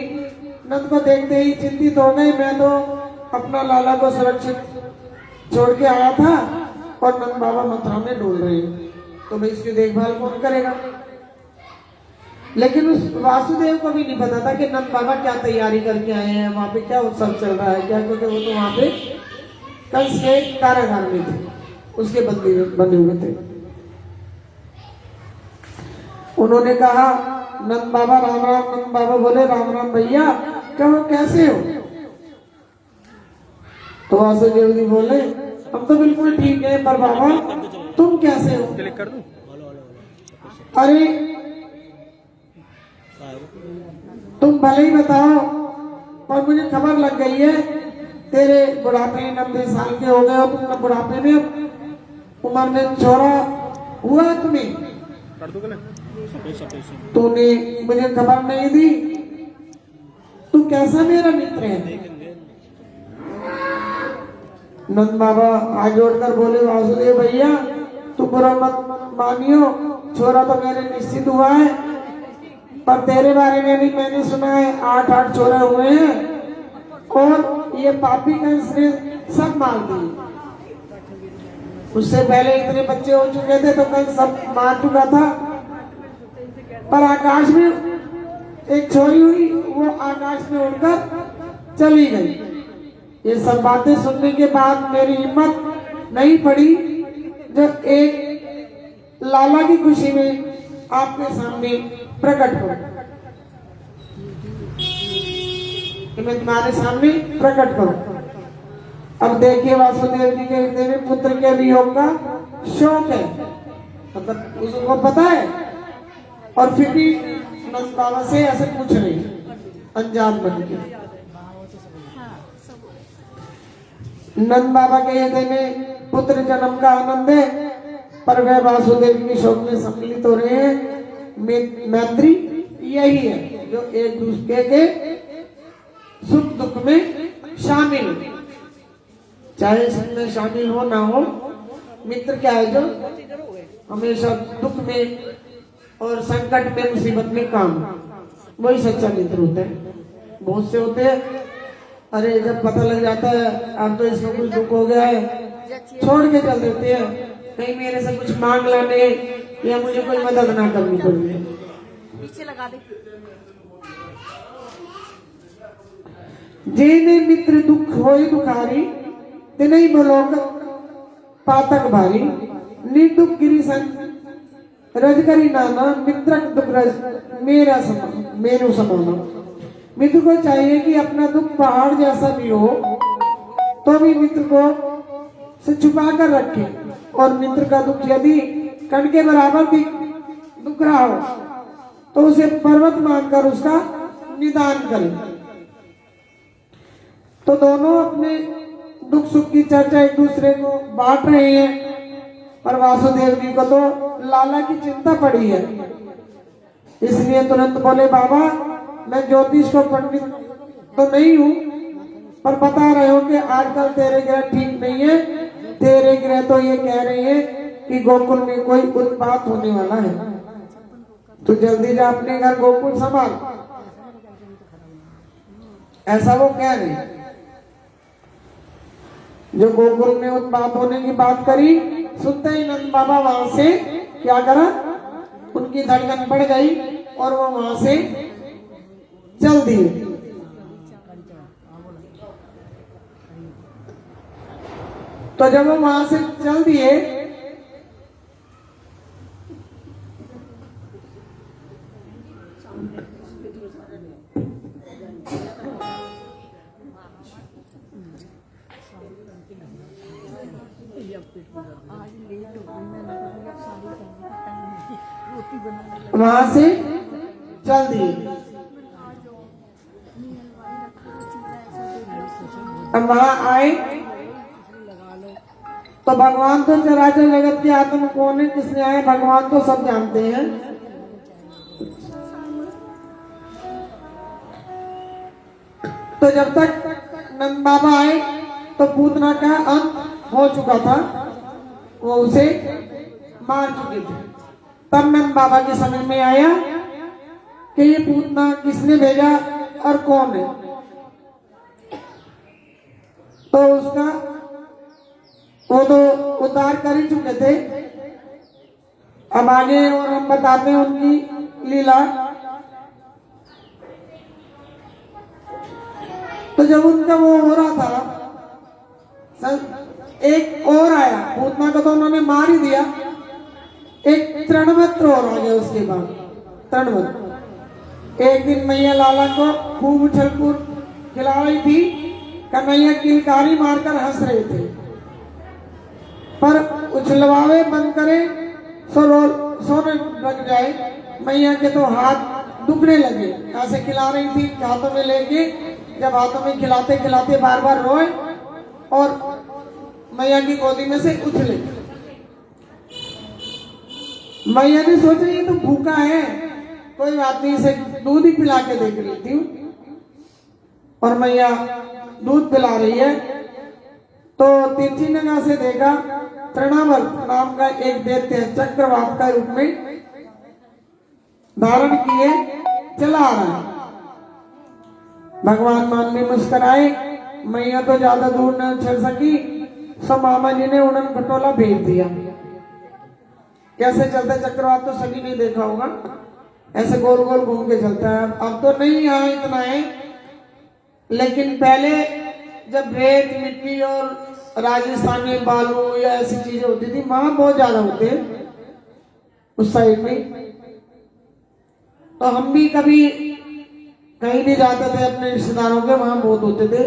नंद को देखते ही चिंतित हो गए, मैं तो अपना लाला को सुरक्षित छोड़ के आया था और नंद बाबा मथुरा में डोल रहे हैं, तो भाई इसकी देखभाल कौन करेगा। लेकिन उस वासुदेव को भी नहीं पता था कि नंद बाबा क्या तैयारी करके आए हैं, वहां पे क्या उत्सव चल रहा है क्या, क्योंकि वो तो वहां पे कंस के कारागार में थे, उसके बंधे हुए थे। उन्होंने कहा नंद बाबा राम राम। नंद बाबा बोले राम राम भैया, कहो कैसे हो। तो वासुदेव जी बोले हम तो बिल्कुल ठीक है, पर बाबा तुम कैसे हो। अरे तुम भले ही बताओ, पर मुझे खबर लग गई है तेरे बुढ़ापे 90 साल के हो गए हो, तुम बुढ़ापे में उम्र में छोरा हुआ तुम्हें, तूने मुझे खबर नहीं दी, तू कैसा मेरा मित्र है। नंद बाबा हाथ जोड़कर बोले वासुदेव भैया तू बुरा मत मानियो, छोरा तो मेरे निश्चित हुआ है, पर तेरे बारे में भी मैंने सुना है 8 छोरे हुए हैं और ये पापी कंस ने सब मार दिए। उससे पहले इतने बच्चे हो चुके थे तो कंस सब मार चुका था, पर आकाश में एक छोरी हुई, वो आकाश में उड़कर चली गई। ये सब बातें सुनने के बाद मेरी हिम्मत नहीं पड़ी जो एक लाला की खुशी में आपके सामने प्रकट हो, कि मैं तुम्हारे सामने प्रकट करूं। अब देखिए वासुदेव जी के हृदय में पुत्र के वियोग का शोक है, मतलब उसको पता है, और फिर भी नंद बाबा से ऐसे पूछ रहे अनजान बन के। नंद बाबा के हृदय में पुत्र जन्म का आनंद है, पर वह वासुदेव की शोक में सम्मिलित हो रहे हैं। मैत्री यही है जो एक दूसरे के सुख दुख में शामिल हो, चाहे इसमें शामिल हो ना हो। मित्र क्या है? जो हमेशा दुख में और संकट में मुसीबत में काम, वही सच्चा मित्र होता है। बहुत से होते हैं, अरे जब पता लग जाता है अब तो इसमें कुछ दुख हो गया है, छोड़ के चल देते हैं, कहीं मेरे से कुछ मांग लाने या मुझे कोई मदद ना करनी पड़े। पीछे लगा दे। जेने मित्र दुख होए दुखारी, तिनई बलोक पातक भारी। निर्दुख गिरी संग रज करी नाना, मित्रक दुख रज मेरा समान मेरू समाना। मित्र को चाहिए कि अपना दुख पहाड़ जैसा भी हो तो भी मित्र को से छुपा कर रखे, और मित्र का दुख यदि कण के बराबर दुख रहा हो तो उसे पर्वत मानकर उसका निदान करे। तो दोनों अपने दुख सुख की चर्चा एक दूसरे को बांट रहे हैं, पर वासुदेव जी को तो लाला की चिंता पड़ी है, इसलिए तुरंत बोले, बाबा मैं ज्योतिष को पंडित तो नहीं हूँ, पर बता रहे हो कि आजकल तेरे ग्रह ठीक नहीं है। तेरे ग्रह तो ये कह रहे हैं कि गोकुल में कोई उत्पात होने वाला है, तो जल्दी जा अपने घर गोकुल संभाल, ऐसा वो कह रहे हैं। जो गोकुल में उत्पात होने की बात करी, सुनते ही नंद बाबा वहां से क्या करा, उनकी धड़कन बढ़ गई और वो वहां से चल दिए। तो जब वो वहां से चल दिए वहां से चल दिए, अब वहां आए तो भगवान तो चराचर जगत के आत्मा कौन है, किसने आए, भगवान तो सब जानते हैं। तो जब तक नंद बाबा आए तो पूतना का अंत हो चुका था, वो उसे मार चुके थे। तब नंद बाबा के समझ में आया कि ये पूतना किसने भेजा और कौन है, तो उसका वो तो उद्धार कर ही चुके थे। अब आगे और हम बताते हैं उनकी लीला। तो जब उनका वो हो रहा था, एक और आया, पूतना को तो उन्होंने मार ही दिया, एक तृणवत्र और आ गया उसके बाद, तृणवत्र। एक दिन मैया लाला को खूब उछल कूद खिला रही थी, कन्हैया किलकारी मारकर हंस रहे थे, पर उछलवावे बंद करे सोने लग जाए। मैया के तो हाथ दुखने लगे, ऐसे खिला रही थी हाथों में लेके, जब हाथों में खिलाते खिलाते बार बार रोए और मैया की गोदी में से उछले। मैया ने सोचा ये तो भूखा है, कोई बात नहीं, इसे दूध ही पिला के देख लेती हूँ। और मैया दूध पिला रही है तो तिरछी नगा से देखा, तृणावर्त नाम का एक दैत्य चक्रवात का रूप में धारण किए चला आ रहा है। भगवान मान में मुस्कुराए, मैया तो ज्यादा दूर न चल सकी, सो मामा जी ने उड़न खटोला भेज दिया। कैसे चलता चक्रवात तो सभी ने देखा होगा, ऐसे गोल गोल घूम के चलता है। अब तो नहीं यहाँ इतना है, लेकिन पहले जब रेत मिट्टी और राजस्थान में बालू या ऐसी चीजें होती थी, वहां बहुत ज्यादा होते हैं उस साइड में। तो हम भी कभी कहीं भी जाते थे अपने रिश्तेदारों के, वहां बहुत होते थे।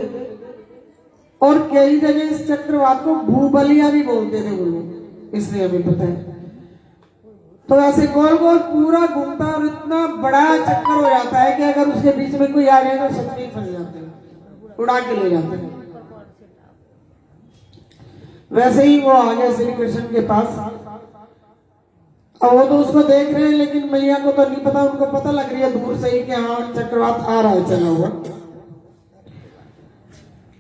और कई जगह इस चक्रवात को भूबलिया भी बोलते थे वो लोग, इसलिए हमें पता है। तो ऐसे गोल गोल पूरा घूमता और इतना बड़ा चक्कर हो जाता है कि अगर उसके बीच में कोई आ जाए तो सच में फंस जाते हैं, उड़ा के ले जाते हैं। वैसे ही वो आ गया श्री कृष्ण के पास। अब वो तो उसको देख रहे हैं, लेकिन मैया को तो नहीं पता, उनको पता लग रही है दूर से ही कि हाँ चक्रवात आ रहा है चला हुआ।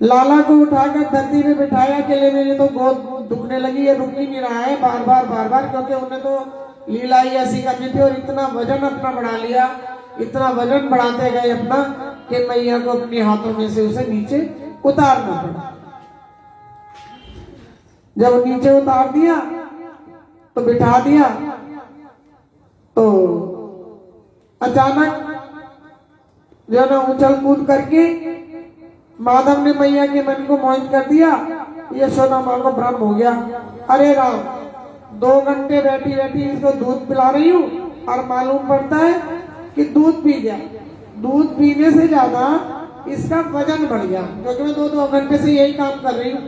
लाला को उठाकर धरती पे बिठाया कि ले, मेरी तो गोद दुखने लगी है, रुक ही नहीं रहा है बार बार, क्योंकि उन्हें तो लीला ही ऐसी करनी थी। और इतना वजन अपना बढ़ा लिया, इतना वजन बढ़ाते गए अपना कि मैया को अपने हाथों में से उसे नीचे उतारना पड़ा। जब नीचे उतार दिया तो बिठा दिया, तो अचानक जो ना उछल कूद करके माधव ने मैया के मन को मोहित कर दिया। यशोदा माँ को भ्रम हो गया, अरे राम 2 घंटे बैठी बैठी इसको दूध पिला रही हूँ और मालूम पड़ता है कि दूध पी गया। दूध पीने से ज्यादा इसका वजन बढ़ गया, क्योंकि मैं 2 घंटे से यही काम कर रही हूँ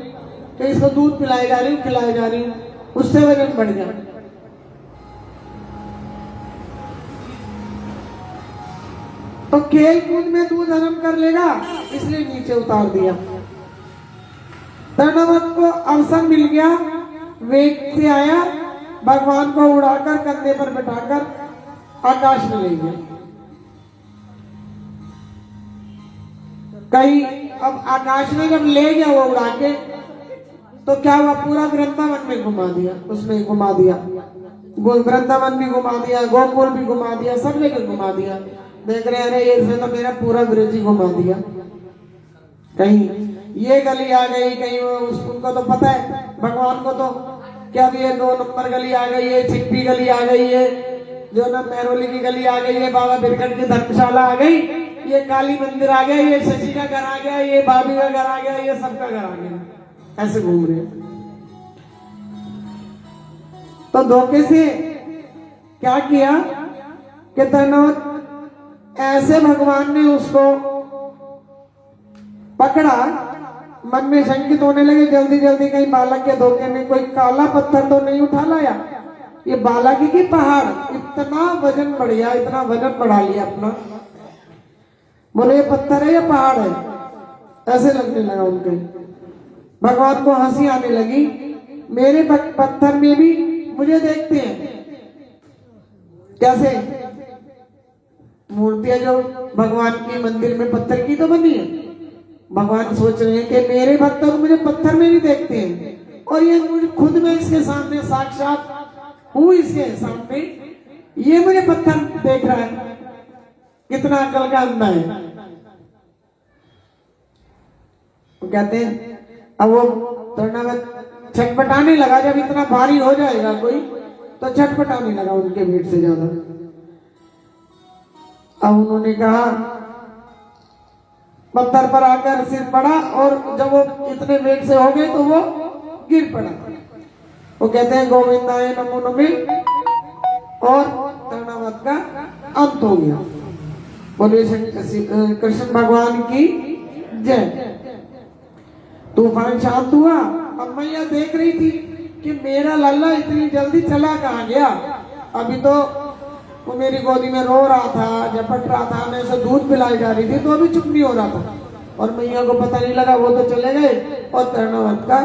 कि इसको दूध पिलाई जा रही हूँ, खिलाई जा रही हूँ, उससे वजन बढ़ गया। तो खेल कूद में दूध हजम कर लेगा, इसलिए नीचे उतार दिया। तृणावत को अवसर मिल गया, वेग से आया, भगवान को उड़ाकर कंधे पर बैठाकर आकाश में ले गया। कहीं अब आकाश में जब ले गया वो उड़ा के, तो क्या हुआ, पूरा वृंदावन में घुमा दिया, उसमें घुमा दिया, वृंदावन भी घुमा दिया, गोकुल भी घुमा दिया, सब जगह घुमा दिया। देख रहे हैं, अरे इसने तो मेरा पूरा ब्रिज ही घुमा दिया। कहीं ये गली आ गई, कहीं उनको तो पता है भगवान को तो क्या भी ये 2 नंबर गली आ गई है, छिप्पी गली आ गई है, जो ना मेहरोली की गली आ गई है, बाबा बिरकट की धर्मशाला आ गई, ये काली मंदिर आ गया, ये शशि का घर आ गया, ये भाभी का घर आ गया, ये सबका घर आ गया। ऐसे घूम रहे। तो धोखे से क्या किया कि तनोत ऐसे भगवान ने उसको पकड़ा, मन में शंकित होने लगे, जल्दी जल्दी कहीं बालक के धोखे में कोई काला पत्थर तो नहीं उठा लाया। ये बालक की पहाड़, इतना वजन बढ़ गया, इतना वजन बढ़ा लिया अपना। बोले ये पत्थर है या पहाड़ है, ऐसे लगने लगा उनके। भगवान को हंसी आने लगी, मेरे पत्थर में भी मुझे देखते हैं। कैसे मूर्तियां जो भगवान की मंदिर में पत्थर की तो बनी है, भगवान सोच रहे हैं कि मेरे भक्त को मुझे पत्थर में भी देखते हैं, और ये मुझे खुद में इसके सामने साक्षात हूँ, इसके सामने ये मुझे पत्थर देख रहा है। कितना अकल का अंधा है। वो कहते हैं, अब वो तृणावत छटपटाने लगा, जब इतना भारी हो जाएगा कोई तो छटपटाने लगा उनके वेट से ज्यादा। अब उन्होंने कहा, पत्थर पर आकर सिर पड़ा, और जब वो इतने वेट से हो गए तो वो गिर पड़ा। वो कहते हैं गोविंदाय नमो नमः, और तृणावत का अंत हो गया। बोले कृष्ण भगवान की जय। तूफान शांत हुआ। अब मैया देख रही थी कि मेरा लल्ला इतनी जल्दी चला कहाँ गया। अभी तो वो मेरी गोदी में रो रहा था, झपट रहा था, मैं उसे दूध पिलाई जा रही थी, तो अभी चुप नहीं हो रहा था, और मैया को पता नहीं लगा, वो तो चले गए और तृणावत का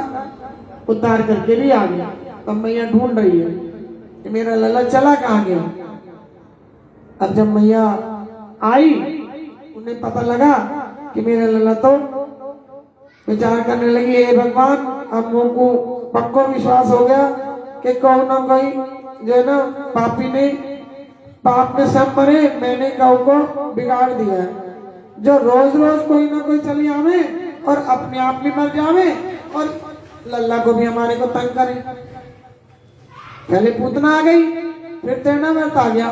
उतार करके भी आ गया। तब मैया ढूंढ रही है कि मेरा लल्ला चला कहाँ गया। अब जब मैया आई, उन्हें पता लगा कि मेरा लल्ला, तो विचार करने लगी, हे भगवान, हम लोगों को पक्का विश्वास हो गया कि कौन ना कोई जो है ना पापी ने पाप में सब मरे, मैंने गौ को बिगाड़ दिया है, जो रोज रोज कोई ना कोई चली आवे और अपने आप भी मर जावे और लल्ला को भी हमारे को तंग करे। पहले पूतना आ गई, फिर तृणावत आ गया।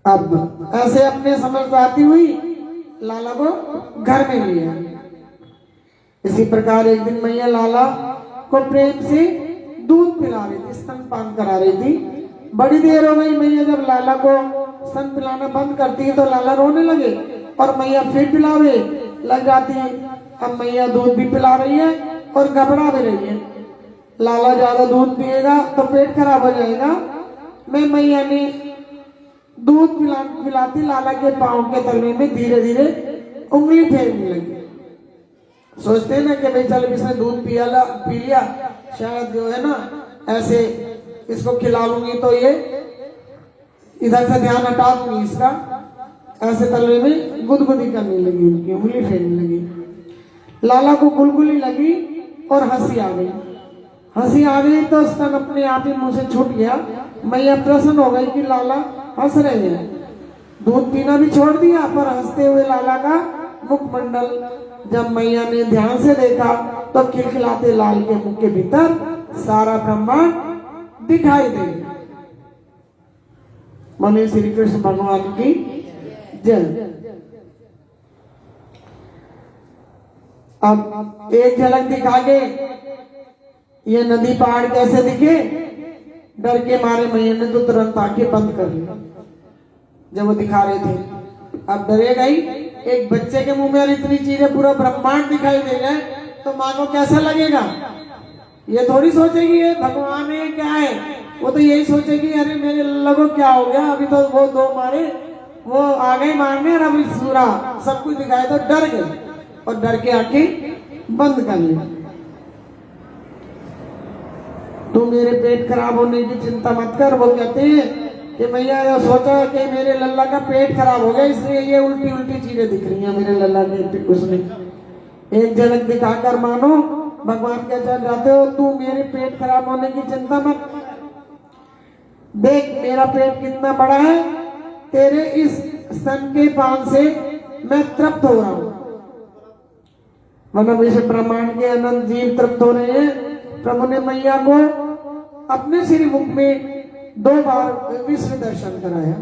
अब ऐसे अपने समझ को आती हुई लाला को घर में लिया। इसी प्रकार एक दिन मैया लाला को प्रेम से दूध पिला रही थी, स्तनपान करा रही थी। बड़ी देर हो गई, मैया जब लाला को स्तन पिलाना बंद करती है तो लाला रोने लगे, और मैया फिर पिलावे लग जाती है। अब मैया दूध भी पिला रही है और घबरा भी रही है। लाला ज्यादा दूध पिएगा तो पेट खराब हो जाएगा। मैं मैया ने दूध पिलाती लाला के पांव के तलवे में धीरे धीरे उंगली फेरने लगी। सोचते हैं ना कि भाई चल इसने दूध पी लिया, शायद जो है ना ऐसे इसको खिला लूंगी तो ये इधर से ध्यान हटा दूंगी इसका, ऐसे तलवे में गुदगुदी करने लगी, उनकी उंगली फेरने लगी। लाला को गुलगुली लगी और हंसी आ गई। हंसी आ गई तो स्तन अपने आप ही मुंह से छूट गया। मैया प्रसन्न हो गई कि लाला हंस रहे हैं। दूध पीना भी छोड़ दिया, पर हंसते हुए लाला का मुखमंडल जब मैया ने ध्यान से देखा तो खिलखिलाते लाल के मुख के भीतर सारा ब्रह्मांड दिखाई दे। बोले श्री कृष्ण भगवान की जय। अब एक झलक दिखा के ये नदी पहाड़ कैसे दिखे, डर के मारे मैया ने तो तुरंत आंखें बंद कर ली जब वो दिखा रहे थे। अब डरेगा ही, एक बच्चे के मुंह में इतनी चीजें पूरा ब्रह्मांड दिखाई दे रहा है तो माँ को कैसा लगेगा। ये थोड़ी सोचेगी ये भगवान है क्या है, वो तो यही सोचेगी अरे मेरे लल्ला को क्या हो गया, अभी तो वो दो मारे वो आ गए मारने और अभी सूरा सब कुछ दिखाया तो डर गए और डर के आंखें बंद कर ली। तू मेरे पेट खराब होने की चिंता मत कर। वो कहते हैं कि मैया ये सोचा कि मेरे लल्ला का पेट खराब हो गया इसलिए ये उल्टी उल्टी चीजें दिख रही हैं मेरे लल्ला के उसने। एक झलक दिखाकर मानो भगवान क्या चल जाते हो, तू मेरे पेट खराब होने की चिंता मत देख, मेरा पेट कितना बड़ा है, तेरे इस स्तन के पान से मैं तृप्त हो रहा हूं। मतलब इस ब्रह्मांड के अनंत जीव तृप्त हो रहे हैं। प्रभु ने मैया को अपने श्री मुख में 2 बार विश्व दर्शन कराया।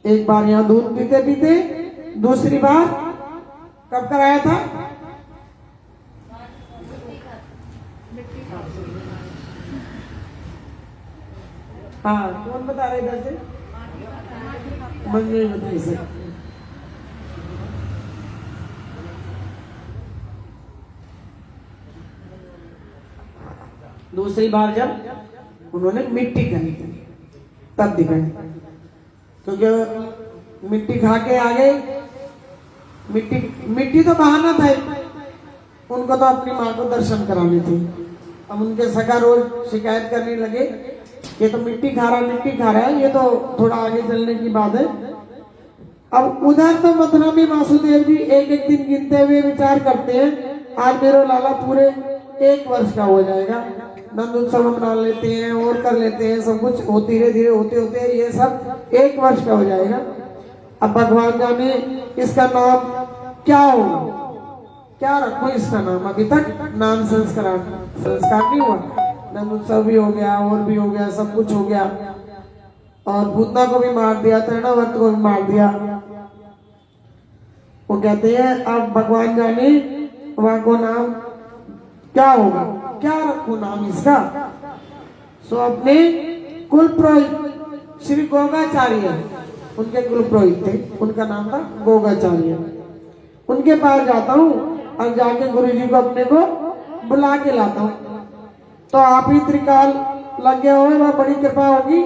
एक बार यहाँ दूध पीते पीते, दूसरी बार कब कराया था? हाँ, कौन बता रहे इधर से? मंजरी बताइए से। दूसरी बार जब उन्होंने मिट्टी खाई तब दिखाई, क्योंकि मिट्टी खा के आ गए। मिट्टी तो बहाना था, उनको तो अपनी माँ को दर्शन करानी थी। अब उनके सगा रोज शिकायत करने लगे ये तो मिट्टी खा रहा है, ये तो थोड़ा आगे चलने की बात है। अब उधर तो मथुरा में वासुदेव जी एक एक दिन गिनते हुए विचार करते हैं, आज मेरा लाला पूरे 1 वर्ष का हो जाएगा। नंद उत्सव मना लेते हैं और कर लेते हैं सब कुछ, धीरे धीरे होते होते ये सब 1 वर्ष का हो जाएगा। अब भगवान जाने इसका नाम क्या होगा, क्या रखो इसका नाम। अभी तक नाम संस्कार नहीं हुआ। नंद उत्सव भी हो गया और भी हो गया, सब कुछ हो गया, और भूतना को भी मार दिया, तृणावर्त को भी मार दिया। वो कहते हैं अब भगवान जाने वहां को नाम क्या होगा, क्या रखो नाम इसका। सो अपने कुल पुरोहित श्री गोगाचार्य, उनके कुल पुरोहित थे, उनका नाम था गोगाचार्य, उनके पास जाता हूँ और जाके गुरु जी को अपने को बुला के लाता हूँ। तो आप ही त्रिकाल लग गए हो, वह बड़ी कृपा होगी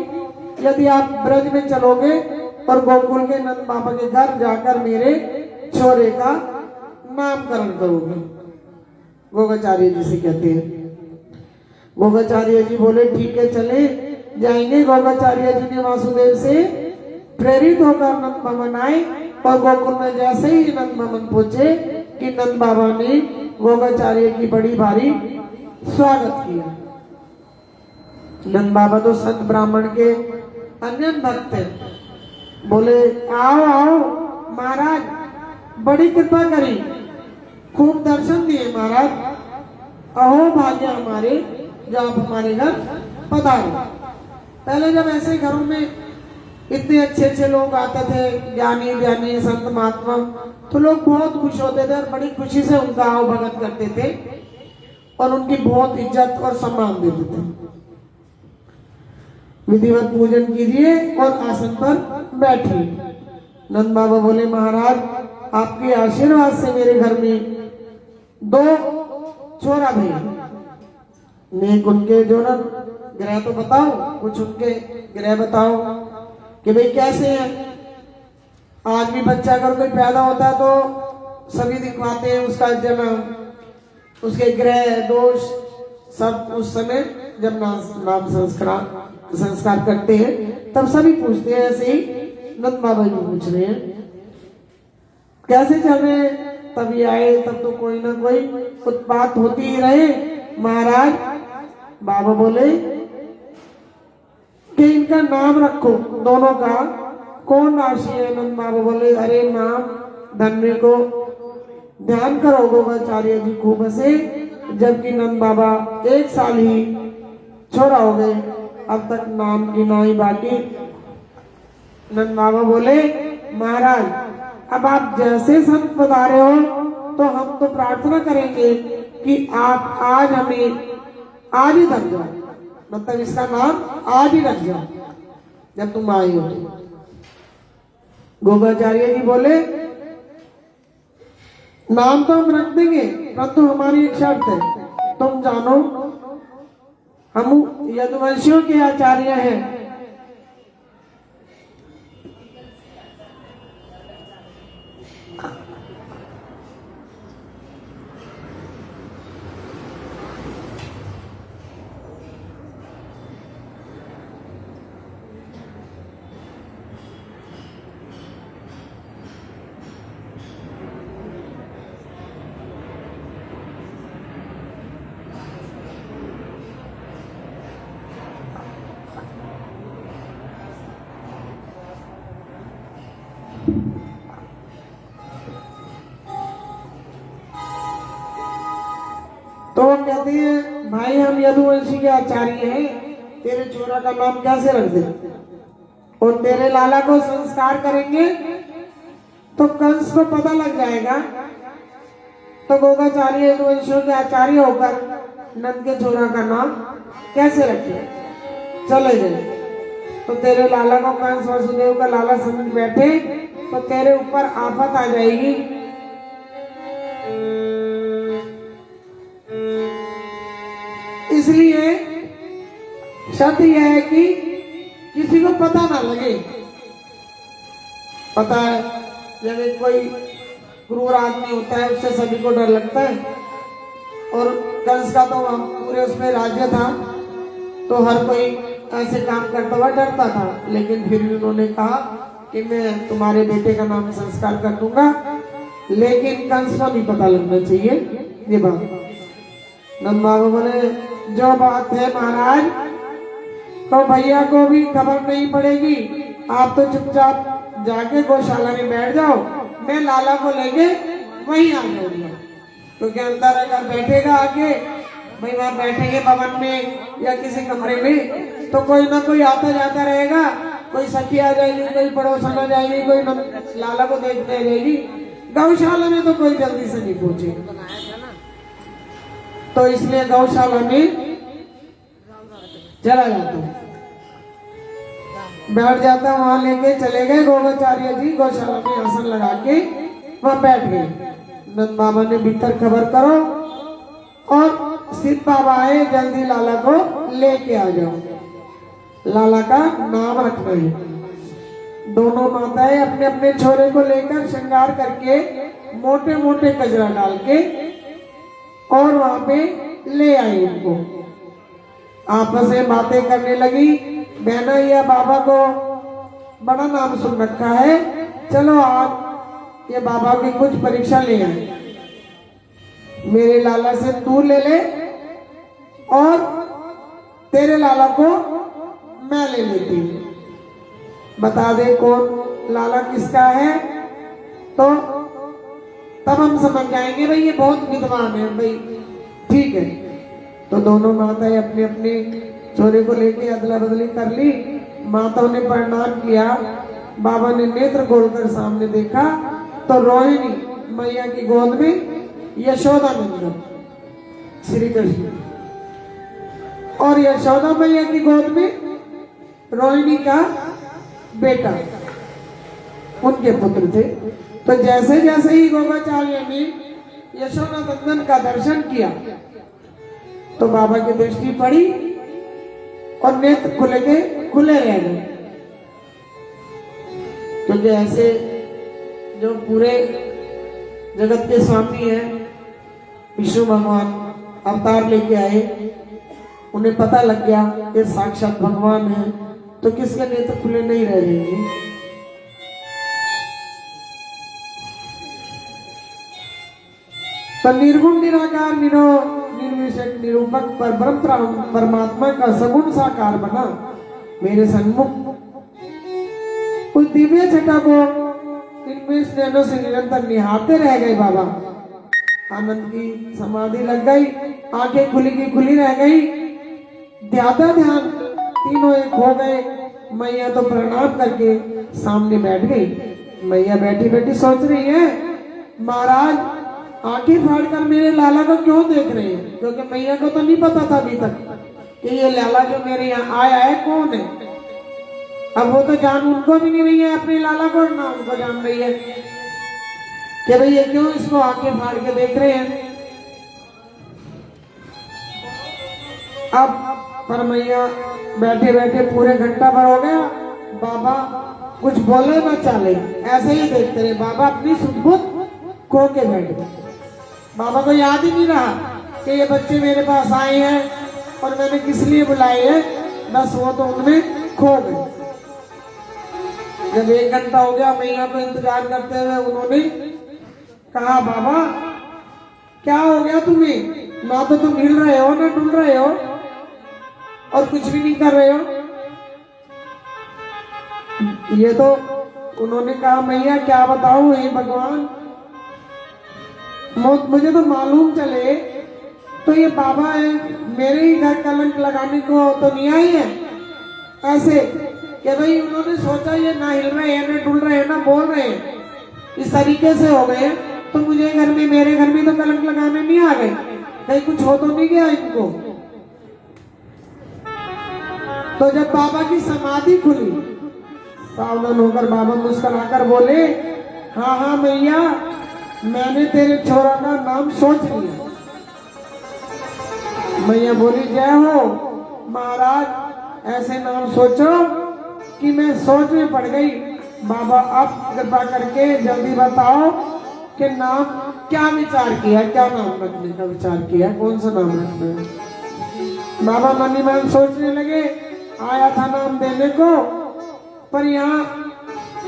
यदि आप ब्रज में चलोगे और गोकुल के नंद बाबा के घर जाकर मेरे छोरे का नामकरण करोगे। गोगाचार्य जी से कहते हैं। गोगाचार्य जी बोले ठीक है चले जाएंगे। गोगाचार्य जी ने वासुदेव से प्रेरित होकर नंद भवन आए और गोकुल में जैसे ही नंद भवन पहुंचे कि नंद बाबा ने गोगाचार्य की बड़ी भारी स्वागत किया। नंद बाबा तो संत ब्राह्मण के अन्य भक्त थे। बोले आओ आओ महाराज, बड़ी कृपा करी, खूब दर्शन दिए महाराज, अहो भाग्य हमारे जो आप हमारे घर पधारे। पहले जब ऐसे घरों में इतने अच्छे अच्छे लोग आते थे, ज्ञानी ज्ञानी संत महात्मा, तो लोग बहुत खुश होते थे और बड़ी खुशी से उनका आओ भगत करते थे और उनकी बहुत इज्जत और सम्मान देते थे। विधिवत पूजन कीजिए और आसन पर बैठिए। नंद बाबा बोले महाराज आपके आशीर्वाद से मेरे घर में 2 छोरा भैया, एक उनके जो ना ग्रह तो बताओ, कुछ उनके ग्रह बताओ कि भाई कैसे हैं। आज भी बच्चा अगर कोई पैदा होता है तो सभी दिखवाते हैं उसका जन्म, उसके ग्रह दोष सब उस समय जब नाम संस्कार करते हैं तब सभी पूछते हैं। ऐसे ही नंद बाबा जी पूछ रहे हैं कैसे चल रहे हैं। तभी आए तब तो कोई ना कोई उत्पात होती ही रहे। महाराज बाबा बोले कि इनका नाम रखो दोनों का, कौन राशि है। नंद बाबा बोले अरे नाम धन्य को ध्यान करो गोगाचार्य जी खूब से। जबकि नंद बाबा 1 साल ही छोड़ा हो गए, अब तक नाम गिना ही बाकी। नंद बाबा बोले महाराज अब आप जैसे संत पधारे हो तो हम तो प्रार्थना करेंगे कि आप आज हमें आज ही रख जाओ, मतलब इसका नाम आज ही रख जाओ जब तुम आए हो। गोगाचार्य जी बोले नाम तो हम रख देंगे परंतु हमारी एक शर्त है, तुम जानो हम यदुवंशियों के आचार्य हैं। तो वो कहते हैं भाई हम यदुवंशी के आचार्य हैं, तेरे छोरा का नाम कैसे रख दे और तेरे लाला को संस्कार करेंगे तो कंस को पता लग जाएगा। तो गोगाचार्य यदुवंशियों के आचार्य होकर नंद के छोरा का नाम कैसे रखे। चले गए तो तेरे लाला को कंस वसुदेव का लाला समझ बैठे तो तेरे ऊपर आफत आ जाएगी। इसलिए शर्त यह है कि किसी को पता ना लगे। पता है जब एक कोई क्रूर आदमी होता है उससे सभी को डर लगता है, और कंस का तो हम पूरे उसमें राज्य था तो हर कोई ऐसे काम करता हुआ डरता था। लेकिन फिर भी उन्होंने कहा कि मैं तुम्हारे बेटे का नाम संस्कार कर दूंगा, लेकिन कंस को नहीं पता लगना चाहिए ये बात। नंद बाबा बोले जो बात है महाराज तो भैया को भी खबर नहीं पड़ेगी, आप तो चुपचाप जाके गौशाला में बैठ जाओ, मैं लाला को लेके वहीं आ जाऊंगा। क्योंकि अंदर अगर बैठेगा आके भाई वहां बैठेंगे भवन में या किसी कमरे में तो कोई ना कोई आता जाता रहेगा, कोई सखी आ जाएगी, कोई पड़ोसन आ जाएगी, कोई लाला को देखने आ जाएगी। गौशाला में तो कोई जल्दी से नहीं पहुंचे, तो इसलिए गौशाला में चला जाता हूँ, बैठ जाता, वहां लेके चले गए गोगाचार्य जी। गौशाला में आसन लगा के वहां बैठ गए। नंद बाबा ने भीतर खबर करो और सिद्ध बाबा आए, जल्दी लाला को लेके आ जाओ, लाला का नाम रखना है। दोनों माताएं अपने अपने छोरे को लेकर श्रृंगार करके मोटे मोटे गजरा डाल के और वहां पे ले आई उनको। आपस में बातें करने लगी, बहना या बाबा को बड़ा नाम सुन रखा है, चलो आज ये बाबा की कुछ परीक्षा ले आए, मेरे लाला से तू ले ले और तेरे लाला को मैं ले लेती हूँ, बता दे कौन लाला किसका है। तो तब हम समझ जाएंगे भाई ये बहुत विद्वान है भाई, ठीक है। तो दोनों माताएं अपने अपने छोरे को लेके अदला बदली कर ली। माताओं ने प्रणाम किया, बाबा ने नेत्र खोलकर सामने देखा तो रोहिणी मैया की गोद में यशोदा नंदन श्री कृष्ण, और यशोदा मैया की गोद में रोहिणी का बेटा, उनके पुत्र थे। तो जैसे जैसे ही गोगाचार्य ने यशोदा नंदन का दर्शन किया तो बाबा की दृष्टि पड़ी और नेत्र खुले रह गए। क्योंकि ऐसे जो पूरे जगत के स्वामी है विष्णु भगवान अवतार लेके आए, उन्हें पता लग गया ये साक्षात भगवान है, तो किसके नेत्र खुले नहीं रह जाएंगे। तो निर्गुण निराकार निर्विशेष निरूपक पर ब्रह्म परमात्मा का सगुण साकार बना मेरे सन्मुख। उस दिव्य छटा को इनमें नैनों से निरंतर निहारते रह गए बाबा। आनंद की समाधि लग गई, आंखें खुली की खुली रह गई, ध्याता ध्यान तीनों एक हो गए। मैया तो प्रणाम करके सामने बैठ गई। मैया बैठी बैठी सोच रही है, महाराज आंखें फाड़कर मेरे लाला को क्यों देख रहे हैं, क्योंकि मैया को तो नहीं पता था अभी तक कि ये लाला जो मेरे यहाँ आया है कौन है। अब वो तो जान उनको भी नहीं रही है अपने लाला को, ना उनको जान रही है कि भाई ये क्यों इसको आंखें फाड़ के देख रहे हैं। अब पर मैया बैठे बैठे पूरे घंटा भर हो गया, बाबा कुछ बोले ना चाले, ऐसे ही देखते रहे। बाबा अपनी सुध खो के बैठ गए। बाबा को याद ही नहीं रहा कि ये बच्चे मेरे पास आए हैं और मैंने किस लिए बुलाए हैं, बस वो तो उनमें खो गए। जब 1 घंटा हो गया मैया को इंतजार करते हुए, उन्होंने कहा बाबा क्या हो गया तुम्हें, ना तो तुम हिल रहे हो ना डुल रहे हो और कुछ भी नहीं कर रहे हो। ये तो उन्होंने कहा मैया क्या बताऊं हे भगवान, मुझे तो मालूम चले तो ये बाबा है, मेरे ही घर कलंक लगाने को तो नहीं आई है। ऐसे कि भाई उन्होंने सोचा ये ना हिल रहे हैं ना डुल रहे हैं ना बोल रहे हैं, इस तरीके से हो गए, तो मुझे घर में मेरे घर में तो कलंक लगाने नहीं आ गए, कहीं कुछ हो तो नहीं गया इनको। तो जब बाबा की समाधि खुली, सावधान होकर बाबा मुस्कुराकर बोले, हाँ हाँ मैया मैंने तेरे छोरा का नाम सोच लिया। मैया बोली जय हो महाराज, ऐसे नाम सोचो कि मैं सोच में पड़ गई। बाबा अब कृपा करके जल्दी बताओ कि नाम क्या विचार किया, क्या नाम रखने का विचार किया, कौन सा नाम रखना है। बाबा मन ही मन सोचने लगे, आया था नाम देने को, पर यहाँ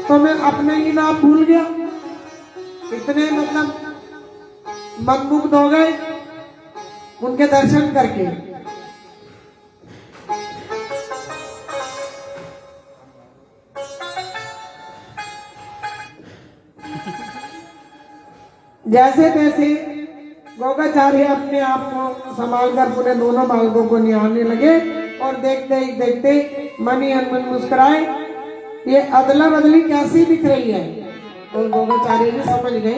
तो मैं अपने ही नाम भूल गया। इतने मतलब मनमुग्ध हो गए उनके दर्शन करके। जैसे तैसे गोगाचार्य अपने आप को संभालकर पूरे दोनों बालकों को निहारने लगे और देखते ही देखते मन ही मन मुस्कुराए, ये अदला बदली कैसी दिख रही है। और गोगाचार्य भी समझ गए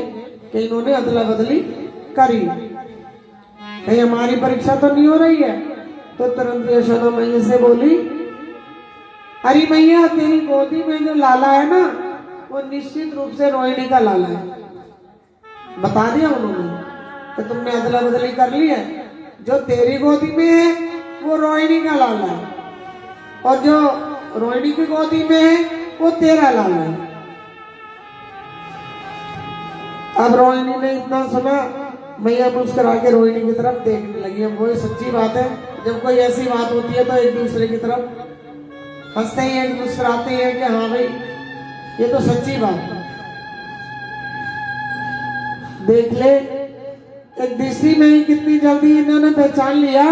कि इन्होंने अदला बदली करी, कहीं हमारी परीक्षा तो नहीं हो रही है। तो तुरंत यशोदा मैया से बोली, अरे मैया तेरी गोदी में जो लाला है ना, वो निश्चित रूप से रोहिणी का लाला है। बता दिया उन्होंने कि तो तुमने अदला बदली कर ली है, जो तेरी गोदी में है वो रोहिणी का लाला है, और जो रोहिणी की गोदी में है वो तेरा लाला है। अब रोहिणी ने इतना सुना, मैया मुस्कुरा के रोहिणी की तरफ देखने लगी। अब वो सच्ची बात है, जब कोई ऐसी बात होती है तो एक दूसरे की तरफ हंसते हैं, मुस्कुराते हैं कि हाँ भाई ये तो सच्ची बात है। देख ले एक दृष्टि में ही कितनी जल्दी इन्होंने पहचान लिया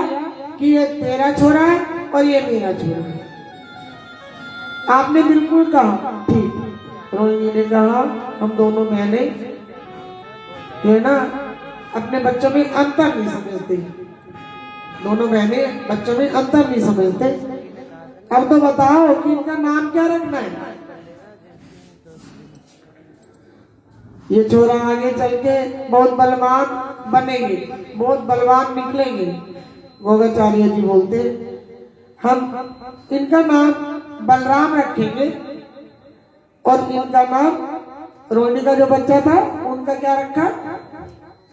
कि ये तेरा छोरा है और ये मेरा छोरा है। आपने बिल्कुल कहा ठीक। रोहिणी ने कहा हम दोनों बहने है ना अपने बच्चों में अंतर नहीं समझते, दोनों बहनें बच्चों में अंतर नहीं समझते। अब तो बताओ कि इनका नाम क्या रखना है। ये छोरा आगे चल के बहुत बलवान बनेंगे, बहुत बलवान निकलेंगे। गोगाचार्य जी बोलते हम इनका नाम बलराम रखेंगे, और इनका नाम रोहिणी का जो बच्चा था उनका क्या रखा,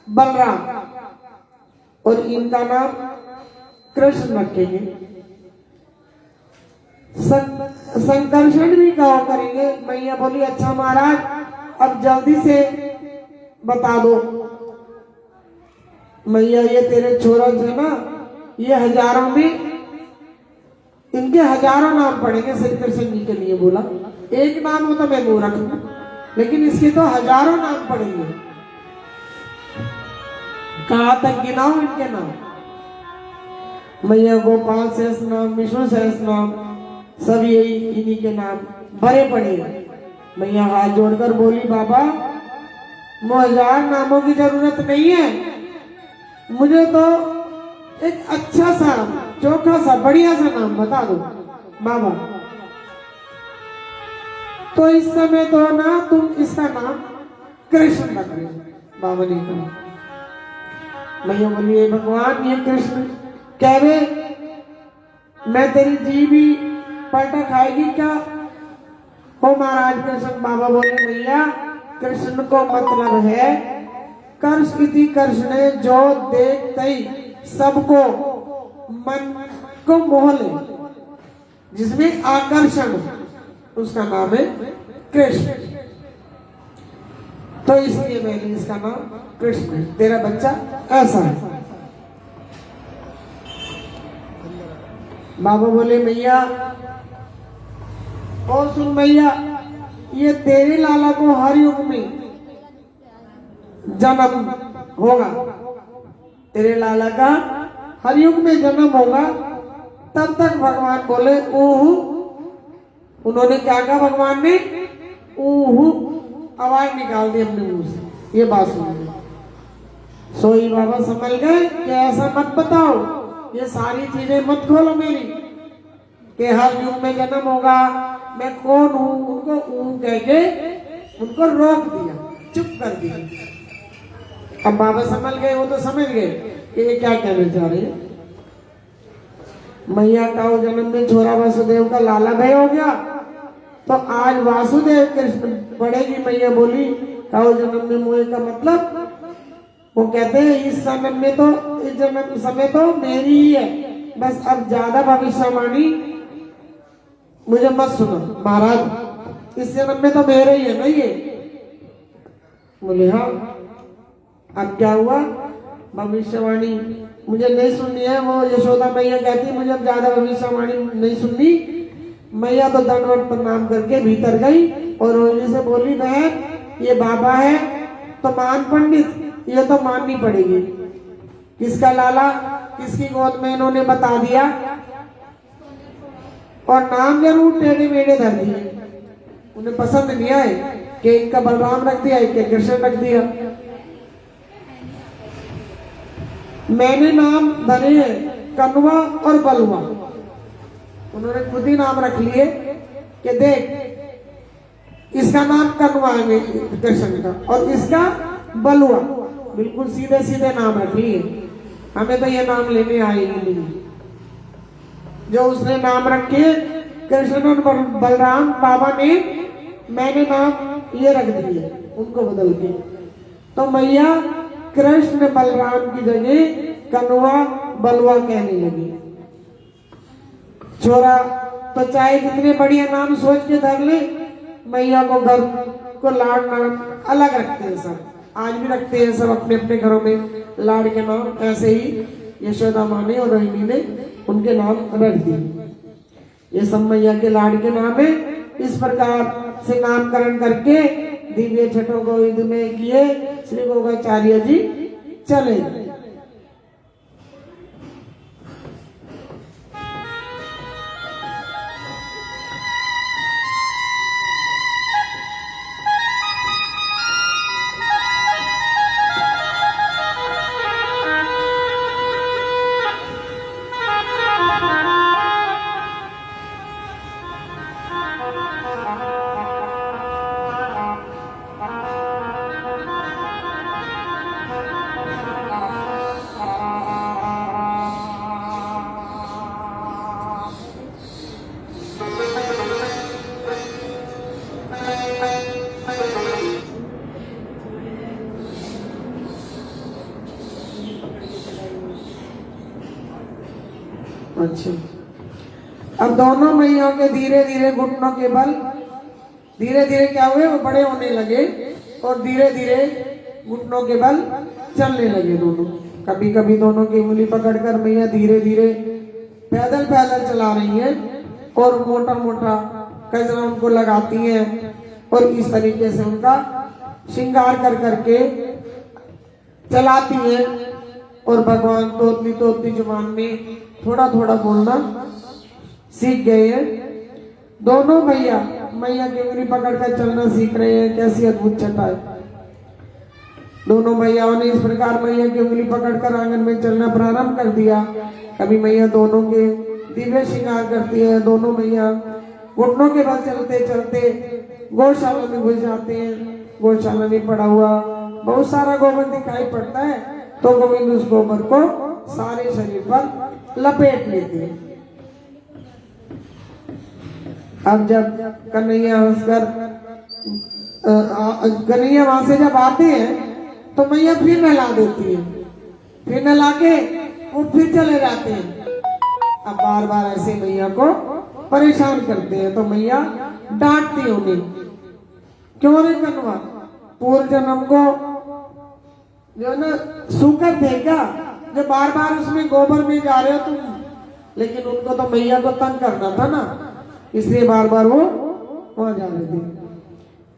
बलराम, और इनका नाम कृष्ण रखेंगे। संकर्षण भी कहा करेंगे। मैया बोली अच्छा महाराज अब जल्दी से बता दो। मैया ये तेरे छोरा से ना, ये हजारों में इनके हजारों नाम पड़ेंगे श्री कृष्ण जी के लिए। बोला एक नाम हो तो मैं वो रख लूं, लेकिन इसके तो हजारों नाम पड़ेंगे। कहाँ तक गिनाओ इनके नाम? मैया गोपाल शेष नाम, विष्णु शेष नाम, सब यही इन्हीं के नाम भरे पड़े। मैया हाथ जोड़कर बोली, बाबा मुझे 1000 नामों की जरूरत नहीं है, मुझे तो एक अच्छा सा, चोखा सा, बढ़िया सा नाम बता दो बाबा। तो इस समय तो ना तुम इसका नाम कृष्ण रख लो। बाबा ने कहा। मैया बोली, ये भगवान ये कृष्ण कह रहे, मैं तेरी जी भी पलटा खाएगी क्या? हो महाराज कृष्ण। बाबा बोले, मैया कृष्ण को मतलब है कर्ष इति कृष्ण, जो देखते ही सबको मन को मोह ले, जिसमें आकर्षण, उसका नाम है कृष्ण। तो इसलिए मैंने इसका नाम कृष्ण है। तेरा बच्चा ऐसा है। बाबा बोले, मैया और सुन मैया, ये तेरे लाला को हर युग में जन्म होगा, तेरे लाला का हर युग में जन्म होगा। तब तक भगवान बोले ऊहू। उन्होंने क्या कहा भगवान ने? ऊहू आवाज निकाल दी अपने मुंह से। ये बात सुन सोई बाबा समझ गए कि ऐसा मत बताओ, ये सारी चीजें मत खोलो मेरी, कि हर युग में जन्म होगा, मैं कौन हूं, उनको कह के उनको रोक दिया, चुप कर दिया। अब बाबा समझ गए, वो तो समझ गए कि ये क्या कहने जा रहे हैं। मैया का जन्म में छोरा वासुदेव का लाला भय हो गया, तो आज वासुदेव कृष्ण पढ़ेगी। मैया बोली, काऊ जन्म में मोहे का मतलब, वो कहते हैं इस जन्म में तो, इस जन्म समय तो मेरी ही है, बस अब ज्यादा भविष्यवाणी मुझे मत सुनो महाराज, इस जन्म में तो मेरे ही है ना ये। बोले हाँ। अब क्या हुआ? भविष्यवाणी मुझे नहीं सुननी है। वो यशोदा मैया कहती मुझे अब ज्यादा भविष्यवाणी नहीं सुननी। मैया तो दंडवत प्रणाम करके भीतर गई और रोहिणी से बोली, बहन ये बाबा है तो मान पंडित, ये तो माननी पड़ेगी। किसका लाला, किसकी गोद में इन्होंने बता दिया, और नाम जरूर टेढ़े मेढ़े धर दिए। उन्हें पसंद नहीं आए कि इनका बलराम रख दिया, इनका कृष्ण रख दिया। मैंने नाम धरे कनुआ और बलुआ, उन्होंने खुद ही नाम रख लिए कि देख इसका नाम कनुआ है कृष्ण का, और इसका बलुआ। बिल्कुल सीधे सीधे नाम रख लिए। हमें तो ये नाम लेने आए ही नहीं। जो उसने नाम रखे कृष्ण और बलराम, बाबा ने मैंने नाम ये रख दिए उनको बदल के। तो मैया कृष्ण बलराम की जगह कनुआ बलुआ कहने लगी। छोरा तो चाहे जितने बढ़िया नाम सोच के धर ले, मैया को घर को लाड नाम अलग रखते हैं सब, आज भी रखते हैं सब अपने अपने घरों में लाड के नाम। ऐसे ही यशोदा माँ ने और रोहिणी ने उनके नाम रख दिए। ये सब मैया के लाड के नाम है। इस प्रकार से नामकरण करके दिव्य छठों को युद्ध में किए श्री गोगाचार्य जी चले। अच्छा, अब दोनों मैयों के धीरे धीरे घुटनों के बल धीरे धीरे क्या हुए, वो बड़े होने लगे और धीरे धीरे घुटनों के बल चलने लगे दोनों। कभी कभी दोनों की उंगली पकड़कर मैया धीरे धीरे पैदल पैदल चला रही है और मोटा मोटा गजरा उनको लगाती है और इस तरीके से उनका श्रृंगार कर करके चलाती है। और भगवान तोतली तोतली जुबान में थोड़ा थोड़ा बोलना सीख गए हैं। दोनों भैया मैया की उंगली पकड़कर चलना सीख रहे हैं। कैसी अद्भुत छटा है। दोनों मैयाओं ने इस प्रकार मैया की उंगली पकड़कर आंगन में चलना प्रारंभ कर दिया। कभी मैया दोनों के दिव्य श्रृंगार करती है। दोनों मैया घुटनों के बल चलते चलते गौशाला में घुस जाते हैं। गौशाला में पड़ा हुआ बहुत सारा गोबर दिखाई पड़ता है तो गोविंद उस गोबर को सारे शरीर पर लपेट लेते हैं। अब जब कन्हैया हंसकर कन्हैया वहां से जब आते हैं तो मैया फिर नहला देती है। फिर नहला के वो फिर चले जाते हैं। अब बार बार ऐसे मैया को परेशान करते हैं तो मैया डांटती उन्हें, क्यों रे कन्वा, पूर्व जन्म को जो ना सूकर थे क्या, जो बार बार उसमें गोबर में जा रहे हो तुम। लेकिन उनको तो मैया को तंग करना था ना, इसलिए बार बार वो वहां जा रहे थे।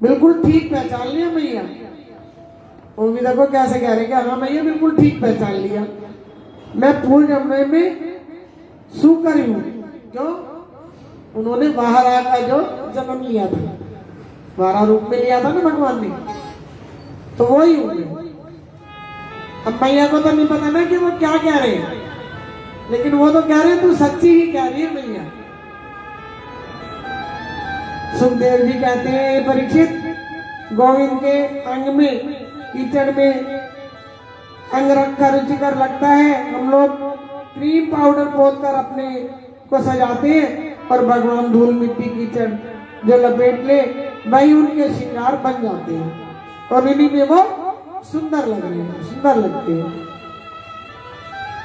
बिल्कुल ठीक पहचान लिया मैया। वो भी देखो कैसे कह रहे हाँ मैया बिल्कुल ठीक पहचान लिया, मैं पूर्व जन्म में सूकर ही हूँ। क्यों? उन्होंने बाहर आकर जो जन्म लिया था, बारह रूप में लिया था ना भगवान ने, तो वो ही हूँ। अब मैया को तो नहीं पता ना कि वो क्या कह रहे हैं, लेकिन वो तो कह रहे हैं तू सच्ची ही कह रही है मैया। सुखदेव जी कहते हैं परीक्षित, गोविंद के अंग में कीचड़ में अंग रखा रुचिकर लगता है। हम लोग क्रीम पाउडर पोत कर अपने को सजाते हैं और भगवान धूल मिट्टी कीचड़ जो लपेट ले वही उनके श्रृंगार बन जाते हैं और इन्हीं में वो सुंदर लग रहे हैं, सुंदर लगते हैं।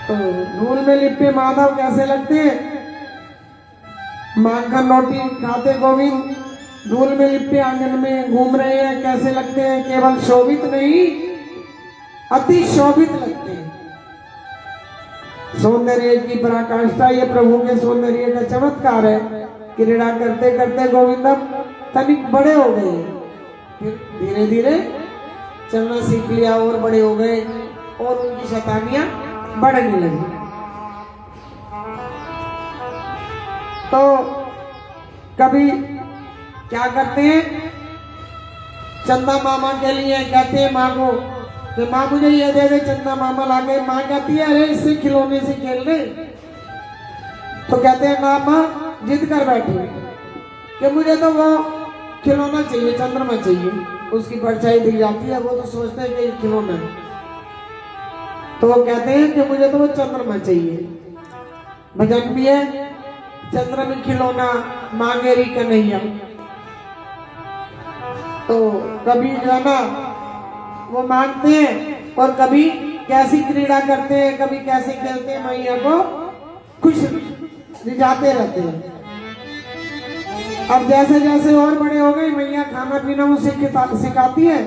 तो धूल में लिपटे माधव कैसे लगते हैं? माखन रोटी खाते गोविंद धूल में लिपटे आंगन में घूम रहे हैं, कैसे लगते हैं? केवल शोभित नहीं, अति शोभित लगते हैं। सौंदर्य की पराकाष्ठा ये प्रभु के सौंदर्य का चमत्कार है। क्रीड़ा करते करते गोविंद तनिक बड़े हो गए, फिर धीरे धीरे चलना सीख लिया और बड़े हो गए और उनकी शैतानियां बढ़ने लगी। तो कभी क्या करते हैं, चंदा मामा के लिए कहते हैं माँ को कि माँ मुझे ये दे दे। चंदा मामा लाके माँ कहती है अरे इससे खिलौने से खेल ले। तो कहते हैं ना माँ, जिद कर बैठे कि मुझे तो वो खिलौना चाहिए, चंद्रमा चाहिए। उसकी परछाई दिख जाती है, वो तो सोचते हैं कि ये खिलौना है। तो वो कहते हैं कि मुझे तो वो चंद्रमा चाहिए। भजन भी है, चंद्र में खिलौना मांगे री कन्हैया। तो कभी जो है ना वो मांगते हैं और कभी कैसी क्रीड़ा करते हैं, कभी कैसे खेलते हैं, मैया को खुश रिझाते रहते हैं। अब जैसे जैसे और बड़े हो गए मैया खाना पीना उसे सिखाती है।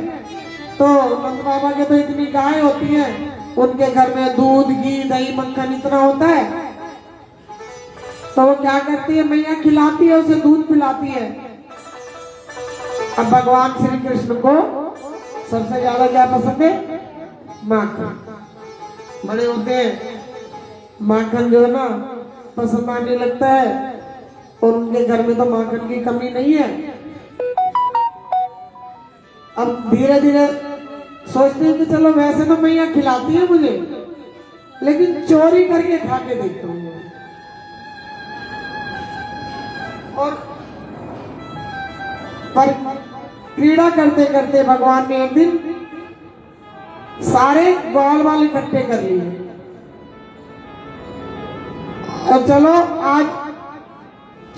तो नंद बाबा के तो इतनी गाय होती है, उनके घर में दूध घी दही मक्खन इतना होता है। तो वो क्या करती है, मैया खिलाती है, उसे दूध पिलाती है। अब भगवान श्री कृष्ण को सबसे ज्यादा क्या पसंद है? माखन। बड़े होते हैं माखन जो है ना पसंद आने लगता है और उनके घर में तो माखन की कमी नहीं है। अब धीरे धीरे सोचते हैं कि चलो वैसे तो मैया खिलाती है मुझे, लेकिन चोरी करके खा के देखता हूँ। और पर क्रीड़ा करते करते भगवान ने एक दिन सारे ग्वाल वाले इकट्ठे कर लिए और चलो आज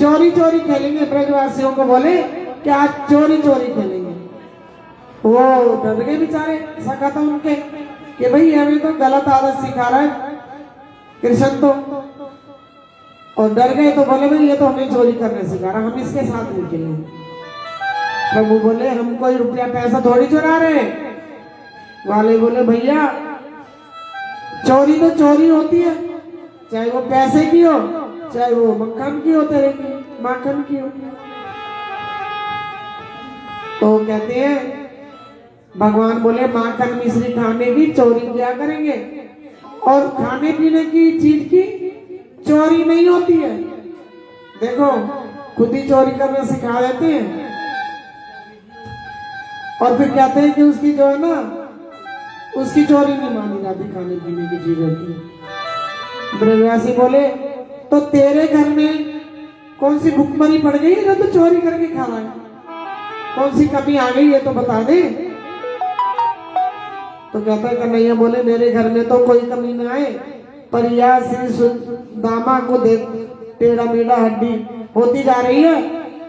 चोरी चोरी खेलेंगे। ब्रजवासियों को बोले कि आज चोरी चोरी खेलेंगे। वो डर गए बेचारे, सका था उनके कि भाई हमें तो गलत आदत सिखा रहा है कृष्ण तो, और डर गए। तो बोले भाई ये तो हमें चोरी करने सिखा रहा, हम इसके साथ नहीं खेलेंगे। प्रभु बोले हम कोई रुपया पैसा थोड़ी चुरा रहे। वाले बोले भैया चोरी तो चोरी होती है, चाहे वो पैसे की हो, चाहे वो मक्खन की हो, तेरे की माखन की हो। तो कहते हैं भगवान बोले माखन मिश्री खाने की चोरी क्या करेंगे, और खाने पीने की चीज की चोरी नहीं होती है। देखो खुद ही चोरी करना सिखा देते हैं और फिर कहते हैं कि उसकी जो है ना, उसकी चोरी नहीं मानी जाती खाने पीने की चीजों की। ब्रजवासी बोले तो तेरे घर में कौन सी भुखमरी पड़ गई है जो तो चोरी करके खा रहा है, कौन सी कमी आ गई है तो बता दे। तो कहता है कन्हैया बोले मेरे घर में तो कोई कमी ना आए, पर यह श्री दामा को देख टेढ़ा मेढ़ा हड्डी होती जा रही है,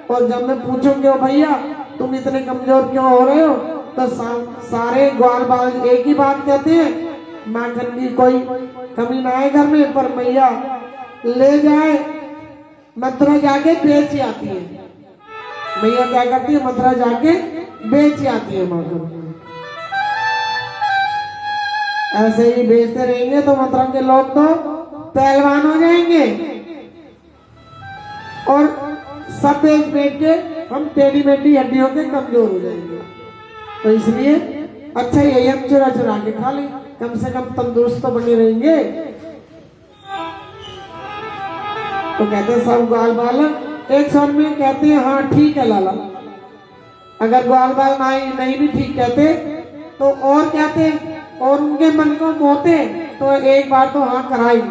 और जब मैं पूछूं क्यों भैया तुम इतने कमजोर क्यों हो रहे हो, तो सारे ग्वाल बाल एक ही बात कहते हैं माखन की कोई कमी ना आए घर में, पर मैया ले जाए मथुरा जाके बेच आती है। मैया क्या करती है, मथुरा जाके बेच आती है माखन। ऐसे ही बेचते रहेंगे तो मथुरा के लोग तो पहलवान हो जाएंगे, और सब बेच बेच के हम टेढ़ी मेढ़ी हड्डियों के कमजोर हो जाएंगे। तो इसलिए अच्छा यही हम चुरा चुरा के खा लें, कम से कम तंदुरुस्त तो बने रहेंगे। तो कहते हैं सब ग्वाल बाल एक स्वर में कहते हैं हाँ ठीक है लाला। अगर ग्वाल बाल नहीं भी ठीक कहते तो और कहते, और उनके मन को मोहते तो एक बार तो हाँ कराई।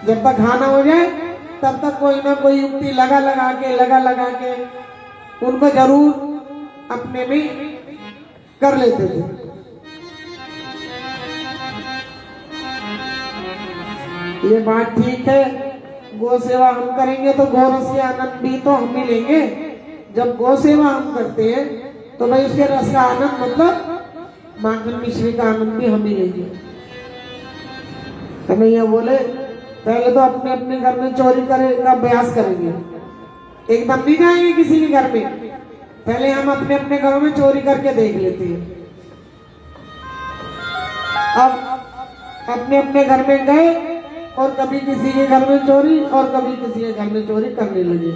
जब तक खाना हो जाए तब तक कोई ना कोई युक्ति लगा के उनको जरूर अपने में कर लेते थे। ये बात ठीक है, गौ सेवा हम करेंगे तो गौ रस के आनंद भी तो हम ही लेंगे। जब गौ सेवा हम करते हैं तो भाई उसके रस का आनंद मतलब माखन मिश्री का आनंद भी हम ही लेंगे। कन्हैया बोले पहले तो अपने अपने घर में चोरी करे का अभ्यास करेंगे, एकदम नहीं जाएंगे किसी के घर में, पहले हम अपने अपने घरों में चोरी करके देख लेते हैं। अब अपने अपने घर में गए और कभी किसी के घर में चोरी और कभी किसी के घर में चोरी करने लगे।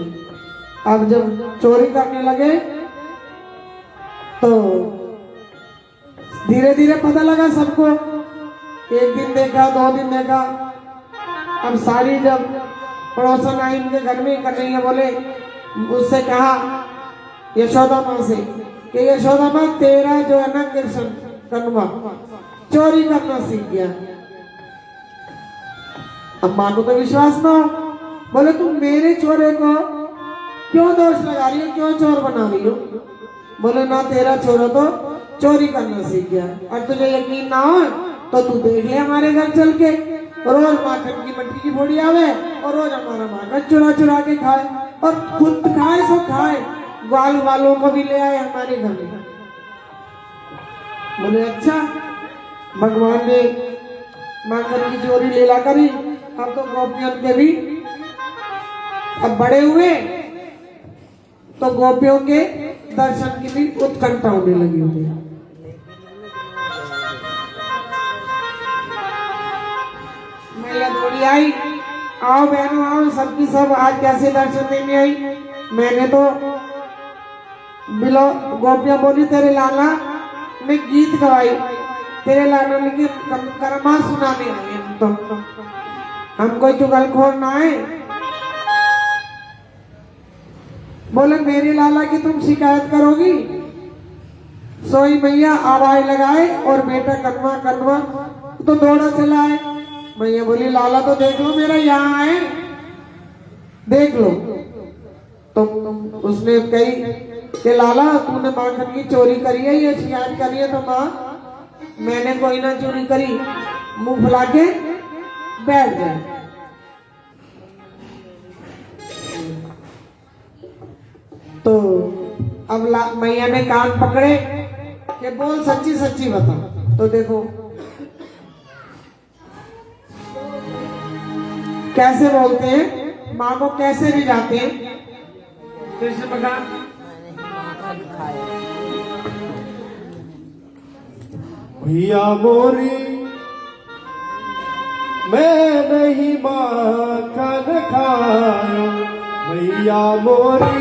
अब जब चोरी करने लगे तो धीरे धीरे पता लगा सबको, एक दिन देखा, 2 दिन देखा। अब सारी जब पड़ोसन आई उनके घर में, कन्हैया बोले उससे कहा यशोदा माँ से कि यशोदा माँ तेरा जो है ना कृष्ण कन्वा चोरी करना सीख गया। अब माँ को तो विश्वास ना हो, बोले तुम मेरे छोरे को क्यों दोष लगा रही हो, क्यों चोर बना रही हो। बोले ना तेरा छोरा तो चोरी करना सीख गया, और तुझे यकीन ना हो तो तू देख ले हमारे घर चल के, रोज माखन की मट्टी की बोड़ी आवे और रोज हमारा माखन चुरा चुरा के खाए, और खुद खाए सो खाए, ग्वाल वालों को भी ले आए हमारे घर में। बोले अच्छा, भगवान ने माखन की चोरी लीला करी, अब तो गोपियों के भी अब बड़े हुए तो गोपियों के दर्शन की भी उत्कंठा होने लगी हुई। मैया दौड़ी आई, आओ बहनों आओ, सबकी सब आज कैसे दर्शन देने आई। मैंने तो बिलो गोपियां बोली तेरे लाला ने गीत गवाई, तेरे लाला ने करमा सुनाने आए, हम कोई चुगलखोर ना है। बोले मेरे लाला की तुम शिकायत करोगी। सोई मैया आवाज लगाए और बेटा कन्वा कन्वा तो दौड़ा चला है। मैया बोली लाला तो देख लो मेरा यहाँ आए, देख लो। तो उसने कही कि लाला तूने माखन की चोरी करी है, ये शिकायत करी है। तो माँ मैंने कोई ना चोरी करी, मुंह फुला के बैठ जाए। तो अब मैया ने कान पकड़े कि बोल सच्ची सच्ची बता। तो देखो कैसे बोलते हैं, माँ को कैसे रिझाते हैं कृष्ण भगवान। भैया मोरी मैं नहीं माखन खायो मैया मोरी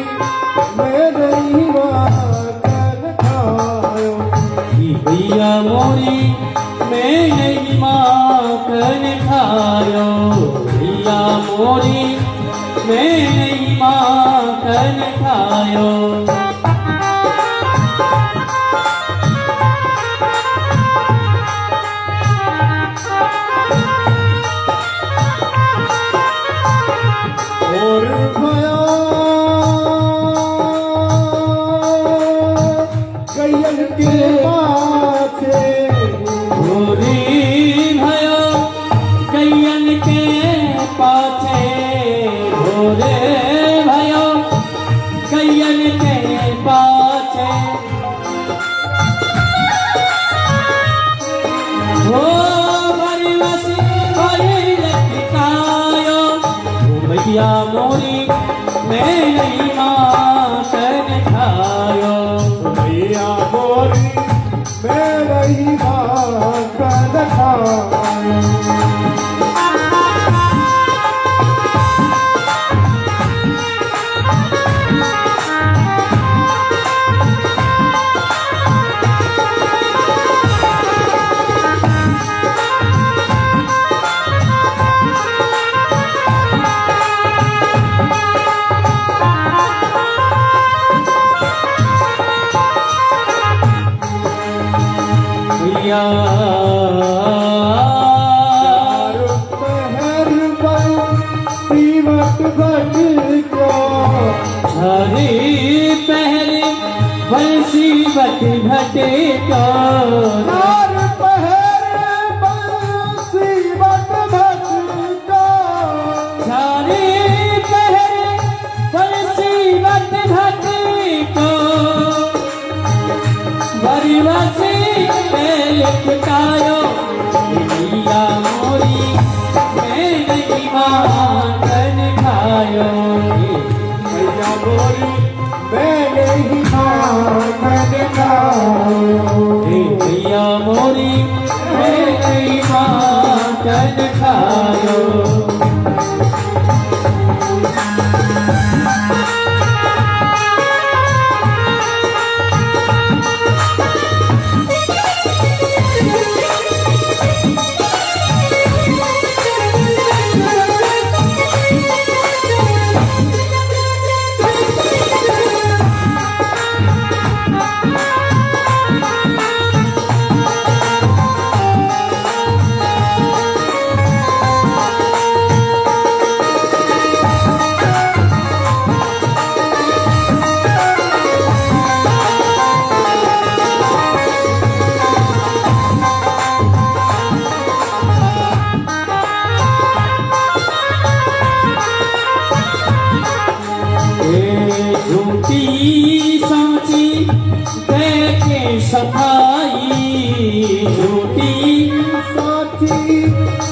मैं नहीं माखन खायो भैया मोरी मैं नहीं माखन खायो भैया मोरी मैं नहीं माखन खायो और भया गैयन के पाछे गोरी भयो कैयन के पाछे भोरे भयो कैयन के पाछे हो बरवस बरी लटकायो भैया मोरी मैं नहीं माखन खायो मैया मोरी मैं नहीं माखन खायो भैया चारों पहर बल सीवट भट क्यों हरी पहरे बंसी बट भटे को चार पहर बल सीवट भट क्यों हरी पहरे बंसी बट भटे को बरवसी लटकायो भैया मोरी मैं नहीं माखन खायो मैया मोरी मैं नहीं माखन खायो भैया मोरी मैं नहीं माखन खायो झूठी सांची देखे सफाई झूठी साथी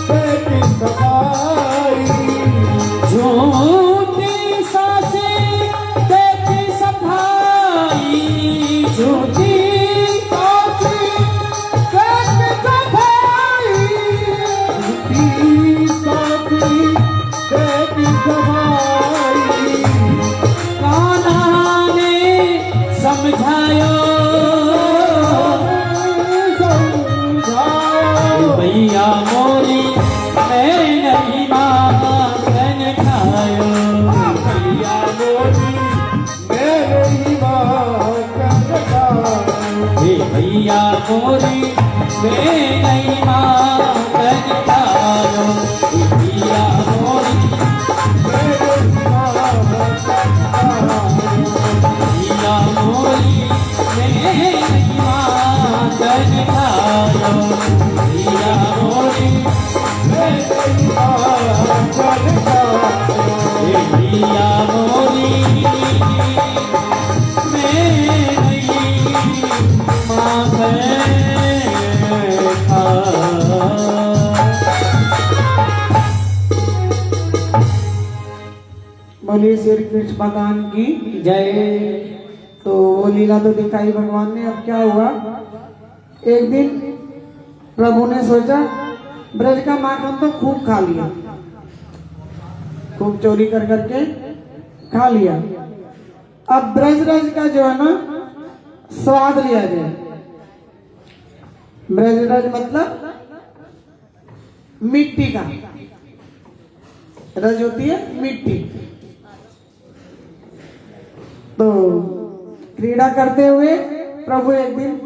पेट सफाई झूठी सांची देखे सफाई झूठी साथी पेट सफाई झूठी साथी पेट सफाई कान्हा ने समझायो भैया मोरी मैं नहीं माखन खायो भैया मोरी मैं नहीं माखन खायो भैया मोरी मैं नहीं माखन खायो भैया मोरी मैं नहीं माखन खायो भैया मोरी मैं नहीं माखन खायो भैया मोरी मैं नहीं माखन खायो भैया मोरी मैं नहीं माखन खायो बोलिए श्री कृष्ण भगवान की जय। तो वो लीला तो दिखाई भगवान ने। अब क्या हुआ, एक दिन प्रभु ने सोचा ब्रज का माखन तो खूब खा लिया, खूब चोरी कर करके खा लिया। अब ब्रज रज का जो है ना स्वाद लिया जाए। ब्रज रज मतलब मिट्टी का, रज होती है मिट्टी। तो क्रीड़ा करते हुए प्रभु एक दिन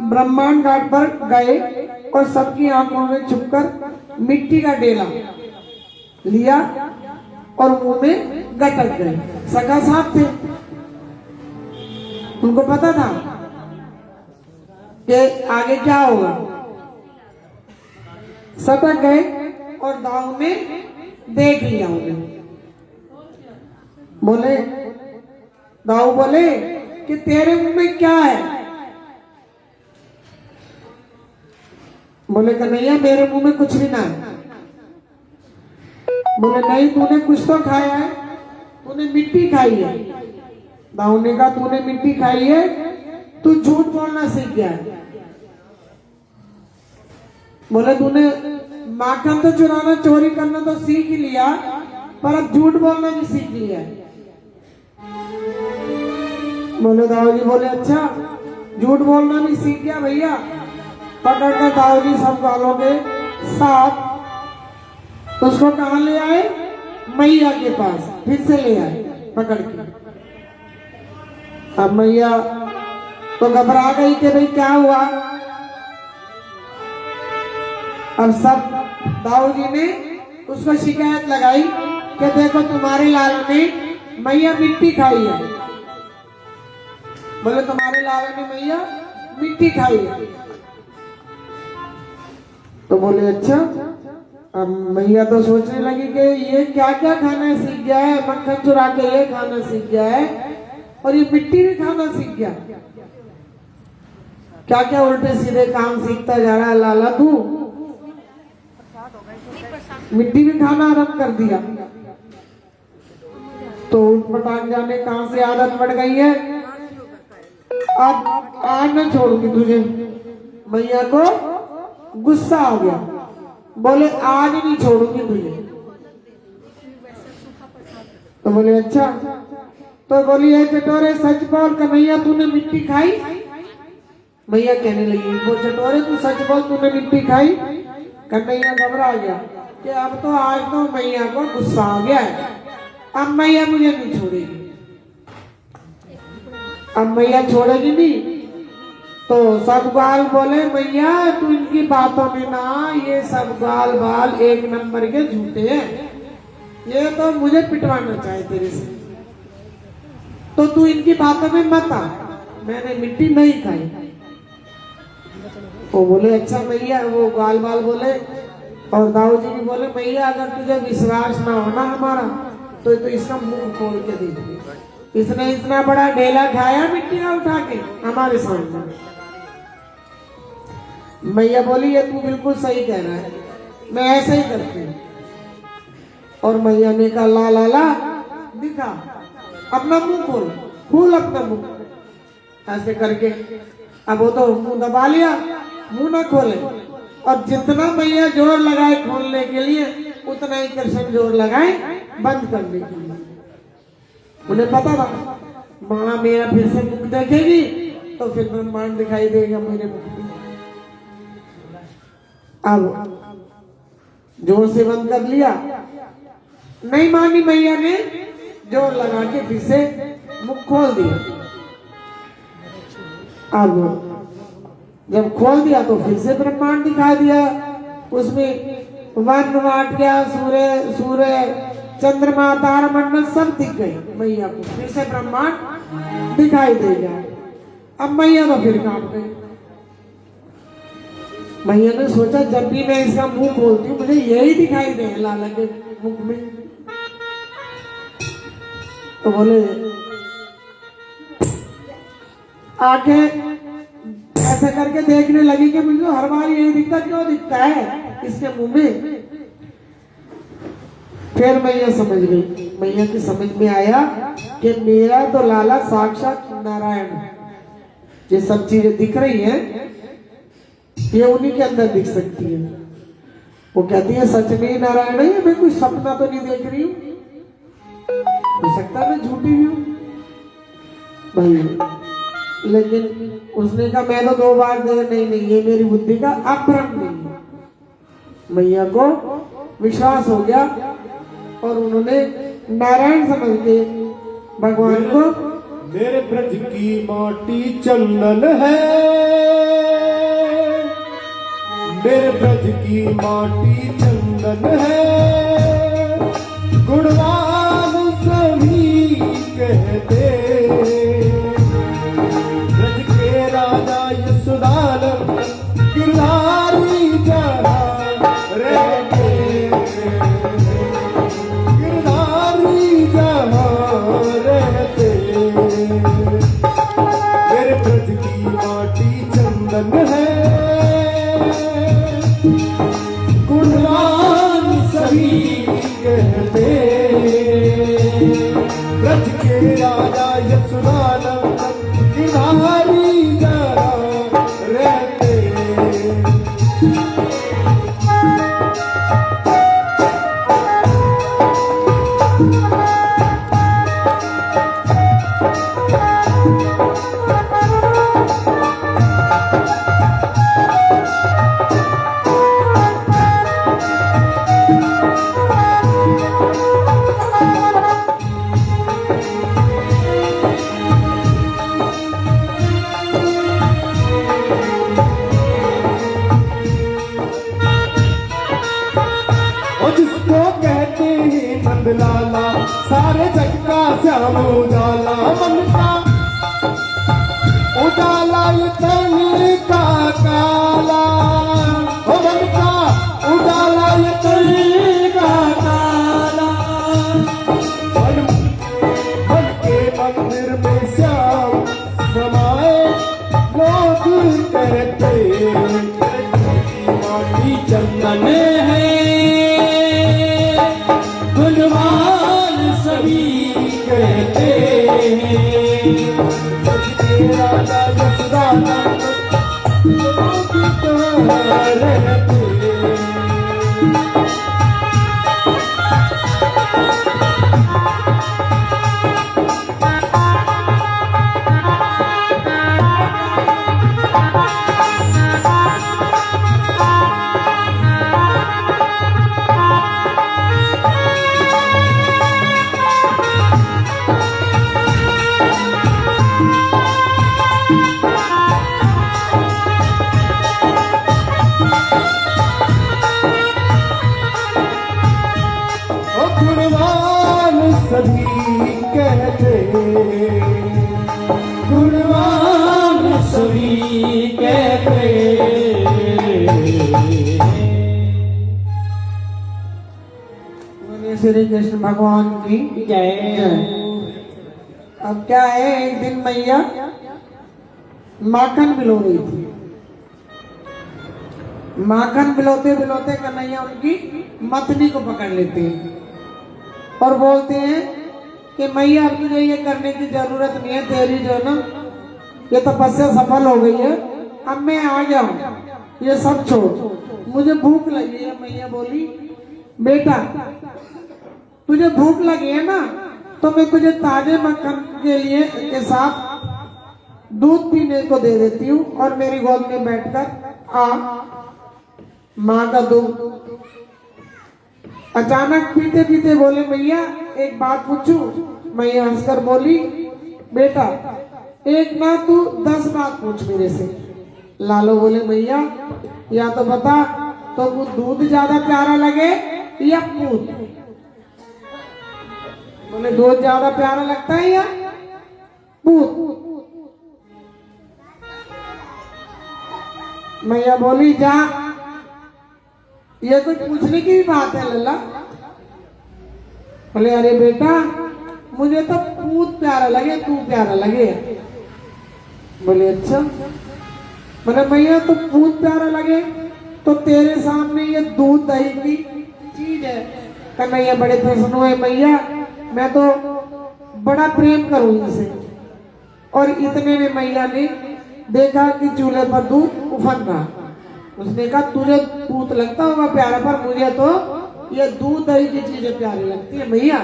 ब्रह्मांड घाट पर गए और सबकी आंखों में छुपकर मिट्टी का डेला लिया और मुंह में गटक गए। सखा साहब थे, उनको पता था कि आगे क्या होगा। सटक गए और दाऊ में देख लिया उन्हें। बोले, दाऊ बोले कि तेरे मुंह में क्या है? बोले कन्हैया मेरे मुंह में कुछ भी ना है। बोले नहीं, तूने कुछ तो खाया है, तूने मिट्टी खाई है। दाऊ ने कहा तूने मिट्टी खाई है, तू झूठ बोलना सीख गया है। बोले तूने माखन तो चुराना चोरी करना तो सीख ही लिया, पर अब झूठ बोलना भी सीख लिया है। बोले दाऊ जी, बोले अच्छा झूठ बोलना भी सीख गया भैया। पकड़ कर दाऊ जी सब गालों के साथ उसको कहाँ ले आए? मैया के पास फिर से ले आए पकड़ के। अब मैया तो घबरा गई कि भाई क्या हुआ। अब सब दाऊ जी ने उसको शिकायत लगाई कि देखो तुम्हारे लाल ने मैया मिट्टी खाई है। बोले तुम्हारे लाल ने मैया मिट्टी खाई है। तो बोले अच्छा। अब मैया तो सोचने लगी कि ये क्या क्या खाना सीख गया है, मक्खन चुरा के ये खाना सीख गया है और ये मिट्टी भी खाना सीख गया। क्या क्या उल्टे सीधे काम सीखता जा रहा है लाला तू। मिट्टी भी खाना आरम्भ कर दिया। तो उठ पटाख जाने कहां से आदत बढ़ गई है। अब आज न छोड़ूंगी तुझे। मैया को गुस्सा आ गया, बोले आज नहीं छोड़ूंगी तुझे। तो बोले अच्छा। तो बोली है चटोरे सच बोल कन्हैया तूने मिट्टी खाई। मैया कहने लगी वो चटोरे तू सच बोल तूने मिट्टी खाई। कन्हैया घबरा गया कि अब तो आज तो मैया को गुस्सा आ गया है, अब मैया मुझे नहीं छोड़ेगी। अब मैया छोड़ेगी नहीं। तो सब गाल बोले मैया तू इनकी बातों में ना, ये सब गाल बाल एक नंबर के झूठे हैं, ये तो मुझे पिटवाना चाहे तेरे से, तो तू इनकी बातों में मत आ, मैंने मिट्टी नहीं खाई। वो बोले अच्छा मैया। वो गाल बाल बोले और दाऊ जी भी बोले मैया अगर तुझे विश्वास ना होना हमारा तो इसका मुंह खोल के देख। इसने इतना बड़ा ढेला खाया मिट्टी का उठा के हमारे सामने। मैया बोली ये तू बिल्कुल सही कह रहा है, मैं ऐसे ही करती हूँ। और मैया ने कहा ला ला ला दिखा अपना मुंह खोल, खोल अपना मुंह। ऐसे करके अब वो तो मुंह दबा लिया, मुंह ना खोले। और जितना मैया जोर लगाए खोलने के लिए उतना ही कृष्ण जोर लगाए बंद करने के लिए। उन्हें पता था माँ मेरा फिर से मुख देखेगी तो फिर ब्रह्मांड दिखाई देगा मेरे मुख में। अब जोर से बंद कर लिया, नहीं मानी मैया ने, जोर लगा के फिर से मुख खोल दिया। अब जब खोल दिया तो फिर से ब्रह्मांड दिखा दिया। उसमें वन वाटिया सूर्य चंद्रमा तारामंडल सब दिख गए मैया को। फिर से ब्रह्मांड दिखाई दे गया। अब मैया तो फिर कांप गई। मैया ने सोचा जब भी मैं इसका मुंह खोलती हूँ मुझे यही दिखाई दे लाला के मुख में। तो बोले आंखें ऐसे करके देखने लगी कि मुझे हर बार यही दिखता, क्यों दिखता है इसके मुंह में। फिर मैया समझ गई, मैया की समझ में आया कि मेरा तो लाला साक्षात नारायण है। ये सब चीजें दिख रही हैं ये उन्हीं के अंदर दिख सकती है। वो कहती है सच नहीं नारायण है, मैं कोई सपना तो नहीं देख रही हूँ, हो सकता है मैं झूठी भी हूँ भाई। लेकिन उसने कहा मैं तो 2 बार दे, नहीं नहीं ये मेरी बुद्धि का अभ्रम नहीं है। मैया को विश्वास हो गया और उन्होंने नारायण समझ के भगवान को, मेरे ब्रज की माटी चंदन है, मेरे ब्रज की माटी चंदन है, गुणवान सभी कहते, ब्रज के राजा यशोदानंद गिरधारी जहाँ रहते, गिरधारी जहाँ रहते, मेरे ब्रज की माटी चंदन है, गुणवान सभी कहते, ब्रज के राजा यशोदानंद गिरधारी जहाँ रहते। और जिसको कहते हैं नंदलाला, सारे जग का श्याम उजाला, मन का उजाला ये तन का काला, ओ मन का उजाला ये तन का काला, मन के मंदिर में श्याम समाए लोग कहते, माटी चंदन है गुणवान सभी कहते हैं, राजा यशोदानंद रहते। गुणवान सभी कहते, गुणवान सभी कहते बोलिए श्री कृष्ण भगवान की जय। अब क्या है, एक दिन मैया माखन बिलो रही थी। माखन बिलोते बिलोते कन्हैया उनकी मथनी को पकड़ लेते हैं और बोलते हैं कि मैया अब तुझे ये करने की जरूरत नहीं है, तेरी जो है ना ये तपस्या सफल हो गई है, अब मैं आ गया हूँ, ये सब छोड़, मुझे भूख लगी है। मैया बोली बेटा तुझे भूख लगी है ना, तो मैं तुझे ताजे मक्खन के लिए के साथ दूध पीने को दे देती हूँ और मेरी गोद में बैठकर आ माँ का दूध। अचानक पीते पीते बोले मैया एक बात पूछूं? मैया हंसकर बोली बेटा एक ना तू 10 बात पूछ मेरे से। लालो बोले मैया या तो बता तो वो दूध ज्यादा प्यारा लगे या पूत? बोले दूध ज्यादा प्यारा लगता है या पूत? मैया बोली जा, ये कोई पूछने की भी बात है लल्ला? बोले अरे बेटा मुझे तो पूत प्यारा लगे, तू प्यारा लगे। बोले अच्छा। बोले मैया तो पूत प्यारा लगे तो तेरे सामने ये दूध दही की चीज है। कन्हैया बड़े प्रसन्न हुए, मैया मैं तो बड़ा प्रेम करूं इनसे। और इतने में मैया ने देखा कि चूल्हे पर दूध उफन रहा। उसने कहा तुझे दूध लगता होगा प्यारा, पर मुझे तो ये दूध दही की चीजें प्यारी लगती है भैया।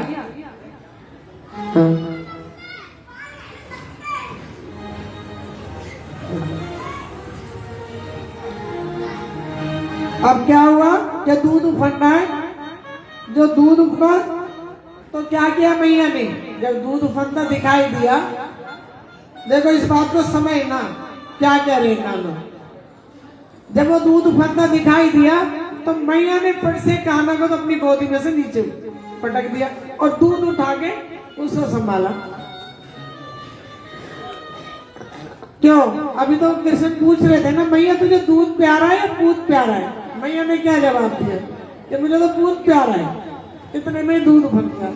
अब क्या हुआ कि दूध उफरना है। जो दूध उफरा तो क्या किया मैया ने, जब दूध उफरता दिखाई दिया, देखो इस बात को समझना क्या कह रहे कान्हा। जब वो दूध उफरता दिखाई दिया तो मैया ने फट से कान्हा को तो अपनी गोदी में से नीचे पटक दिया और दूध उठा के उसको संभाला। क्यों? अभी तो कृष्ण पूछ रहे थे ना, मैया तुझे दूध प्यारा है या पूत प्यारा है? मैया ने क्या जवाब दिया कि मुझे तो पूत प्यारा है। इतने में दूध उफर गया।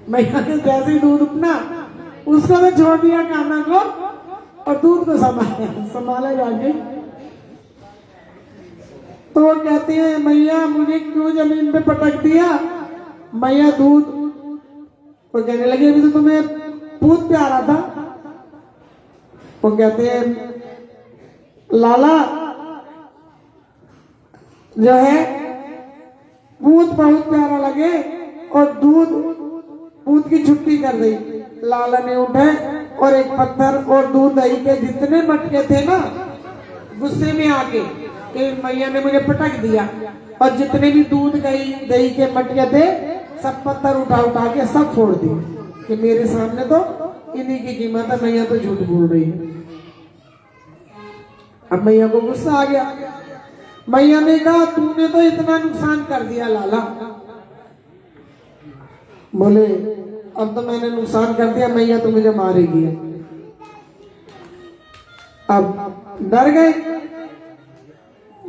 मैया ने जैसे ही दूध उपना उसको तो छोड़ दिया कान्हा को और दूध को संभाला जाके। तो वो कहती है मैया मुझे क्यों जमीन पे पटक दिया? मैया दूध, वो कहने लगी अभी तो तुम्हें पूत प्यारा था। वो कहते हैं लाला जो है पूत बहुत प्यारा लगे और दूध पूत की छुट्टी कर दी। लाला ने उठे और एक पत्थर और दूध दही के जितने मटके थे ना, गुस्से में आके कि मैया ने मुझे पटक दिया, और जितने भी दूध दही के मटके थे सब पत्थर उठा उठा के सब फोड़ दिए कि मेरे सामने तो इन्हीं की कीमत है, मैया तो झूठ बोल रही है। अब मैया को गुस्सा आ गया। मैया ने कहा तूने तो इतना नुकसान कर दिया लाला। बोले अब तो मैंने नुकसान कर दिया, मैया तो मुझे मारेगी। अब डर गए।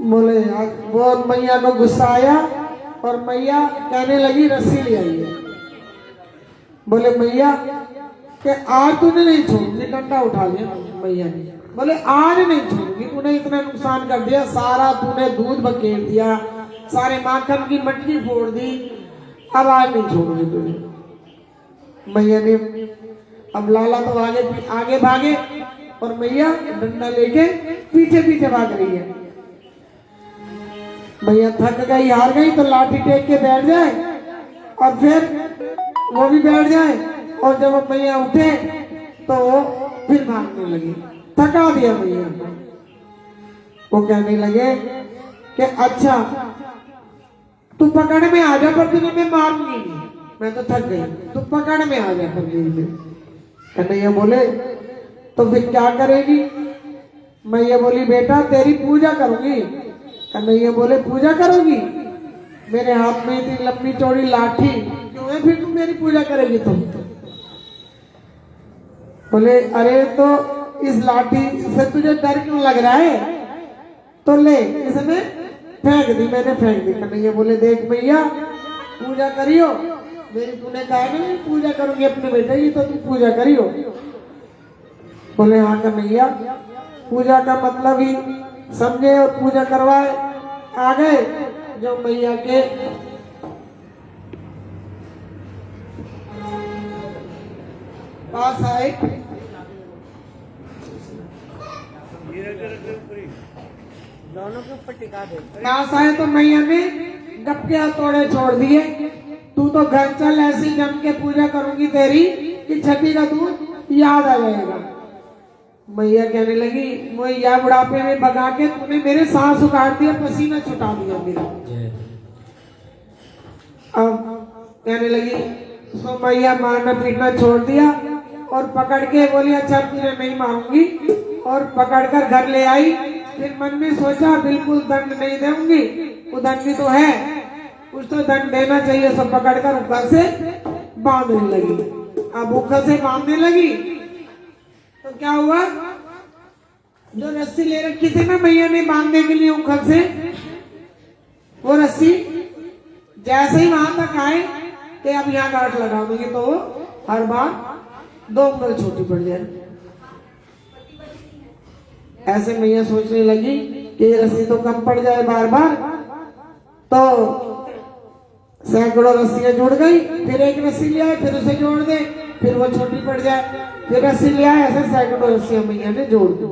बोले वो मैया को गुस्सा आया और मैया कहने लगी रस्सी ले आइए। बोले मैया कि आज तूने नहीं छोड़ूंगी, डंडा उठा लिया मैया ने। बोले आज नहीं छोड़ूंगी, तूने इतना नुकसान कर दिया, सारा तूने दूध बखेर दिया, सारे माखन की मटकी फोड़ दी, अब आज नहीं छोड़ूंगी तुझे। मैया ने, अब लाला तो आगे भागे और मैया डंडा लेके पीछे पीछे भाग रही है। मैया थक गई, हार गई तो लाठी टेक के बैठ जाए और फिर वो भी बैठ जाए, और जब मैया उठे तो वो फिर भागने लगी। थका दिया मैया को। वो कहने लगे कि अच्छा तू पकड़ में आ जा, पर तुझे मैं मारूंगी नहीं, मैं तो थक गई, तू पकड़ में आ जा पर। कन्हैया बोले तो फिर क्या करेगी? मैया बोली बेटा तेरी पूजा करूंगी। कन्हैया बोले पूजा करोगी? मेरे हाथ में इतनी लंबी चौड़ी लाठी क्यों है, फिर तुम मेरी पूजा करेगी तुम? बोले अरे तो इस लाठी से तुझे डर क्यों लग रहा है? तो ले इसमें फेंक दी। मैंने फेंक दी। कन्हैया बोले देख भैया पूजा करियो मेरी, तूने कहा ना मैं पूजा करूंगी अपने बेटे की, तो तू पूजा करियो। बोले हाँ कन्हैया, पूजा का मतलब ही समझे और पूजा करवाए। आ गए जो मैया के पास आए, दोनों के ऊपर टिका दे। पास आए तो मैया ने गपके हथौड़े छोड़ दिए। तू तो घर चल, ऐसी जम के पूजा करूंगी तेरी कि छठी का दूध याद आ जाएगा। मैया कहने लगी मैया बुढ़ापे में भगा के तूने मेरे सांस उखाड़ दिया, पसीना छुटा दिया मेरा। अब कहने लगी तो मैया मारना पीटना छोड़ दिया और पकड़ के बोली अच्छा तुझे नहीं मारूंगी, और पकड़कर घर ले आई। फिर मन में सोचा बिल्कुल दंड नहीं दूंगी, वो दंड तो है, कुछ तो दंड देना चाहिए। सब पकड़कर ऊपर से बांधने लगी। अब ऊपर से बांधने लगी तो क्या हुआ, जो रस्सी ले रखी थी ना मैया ने बांधने के लिए उखल से, वो रस्सी जैसे ही वहां तक आए कि अब यहाँ गांठ लगा दूंगी तो वो हर बार 2 उंगल छोटी पड़ जाए। ऐसे मैया सोचने लगी कि ये रस्सी तो कम पड़ जाए बार बार, तो सैकड़ों रस्सियां जुड़ गई। फिर एक रस्सी ले आए, फिर उसे जोड़ दे, फिर वो छोटी पड़ जाए, फिर रस्सी ले आए, ऐसे सैकड़ों रस्सियां मैया ने जोड़ दी।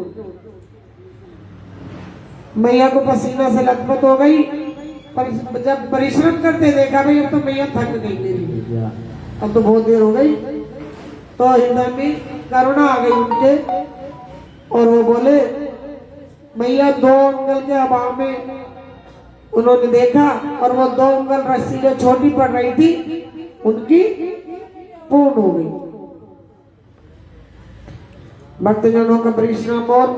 मैया को पसीना से लथपथ हो गई, पर जब परिश्रम करते देखा भाई अब तो मैया थक गई मेरी, अब तो बहुत देर हो गई, तो हृदय में करुणा आ गई उनके, और वो बोले मैया 2 अंगुल के अभाव में उन्होंने देखा, और वो 2 अंगुल रस्सी जो छोटी पड़ रही थी उनकी पूर्ण हो गई। भक्तजनों का परिश्रम और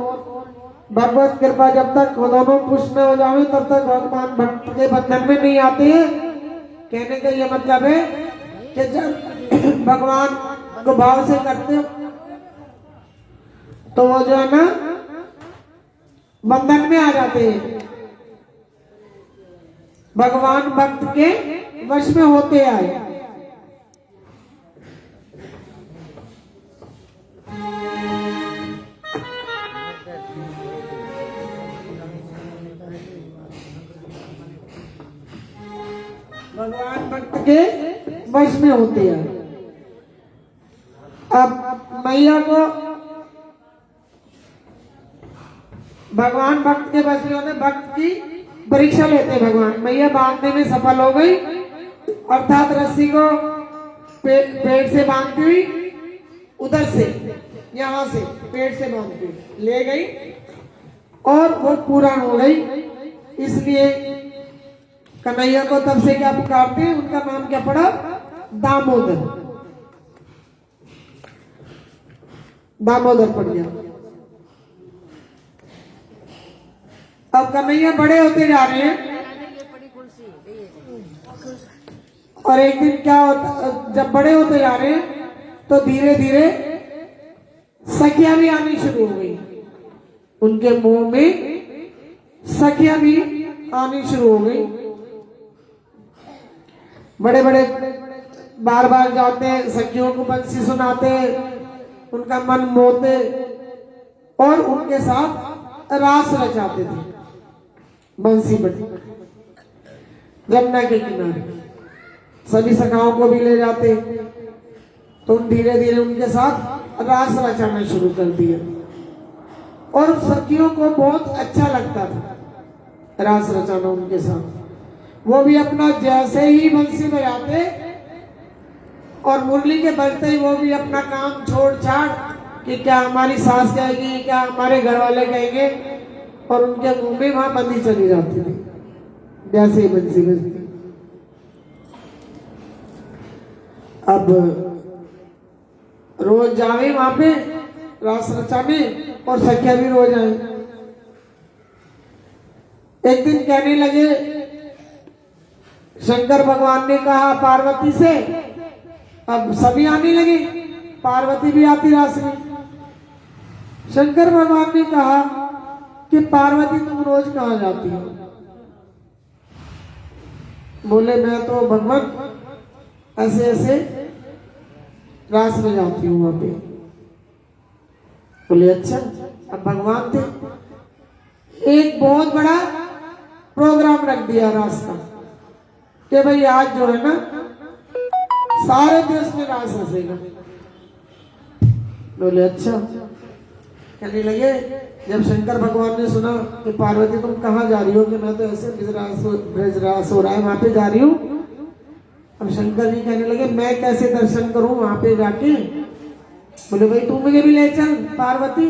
भगवत कृपा जब तक दोनों पुष्ट हो जावे तब तक भगवान भक्त के बंधन में नहीं आते हैं। कहने का ये मतलब है कि जब भगवान को भाव से करते हो तो वो जो है ना बंधन में आ जाते हैं, भगवान भक्त के वश में होते आए। भगवान भक्त के वश में होते हैं। अब मैया को भगवान भक्त के वश में होते, भक्त की परीक्षा लेते हैं भगवान। मैया बांधने में सफल हो गई, अर्थात रस्सी को पेट से बांधती हुई उधर से यहाँ से पेट से बांधती ले गई और वो पूर्ण हो गई। इसलिए कन्हैया को तब से क्या पुकारते हैं, उनका नाम क्या पड़ा, दामोदर, दामोदर पड़ गया। अब कन्हैया बड़े होते जा रहे हैं और एक दिन क्या होता, जब बड़े होते जा रहे हैं तो धीरे धीरे सखियां भी आनी शुरू हो गई, उनके मुंह में सखियां भी आनी शुरू हो गई। बड़े बड़े बार बार जाते, सखियों को बंसी सुनाते, उनका मन मोहते और उनके साथ रास रचाते थे बंसी बटी जमुना के किनारे। सभी सखाओं को भी ले जाते, तो धीरे धीरे उनके साथ रास रचाना शुरू कर दिया और सखियों को बहुत अच्छा लगता था रास रचाना उनके साथ। वो भी अपना जैसे ही बंसी बजाते और मुरली के बजते ही वो भी अपना काम छोड़ छाड़ कि क्या हमारी सास कहेगी, क्या हमारे घर वाले कहेंगे, और उनके मुंह में वहां बंदी चली जाती थी जैसे ही बंसी बजती। अब रोज जावे वहां पे रास रचाने और सखिया भी रोज आए। एक दिन कहने लगे, शंकर भगवान ने कहा पार्वती से, अब सभी आने लगे, पार्वती भी आती रास में। शंकर भगवान ने कहा कि पार्वती तुम रोज कहाँ जाती हो? बोले मैं तो भगवान ऐसे ऐसे रास में जाती हूँ वहां पे। बोले अच्छा। अब भगवान थे, एक बहुत बड़ा प्रोग्राम रख दिया रास का कि भाई आज जो है ना सारे देश में रास रसेगा। बोले अच्छा। कहने लगे, जब शंकर भगवान ने सुना कि पार्वती तुम कहाँ जा रही हो, कि मैं तो ऐसे ब्रजरास हो रहा है वहां पे जा रही हूँ। अब शंकर जी कहने लगे मैं कैसे दर्शन करूं वहां पे जाके? बोले भाई तू मुझे भी ले चल पार्वती।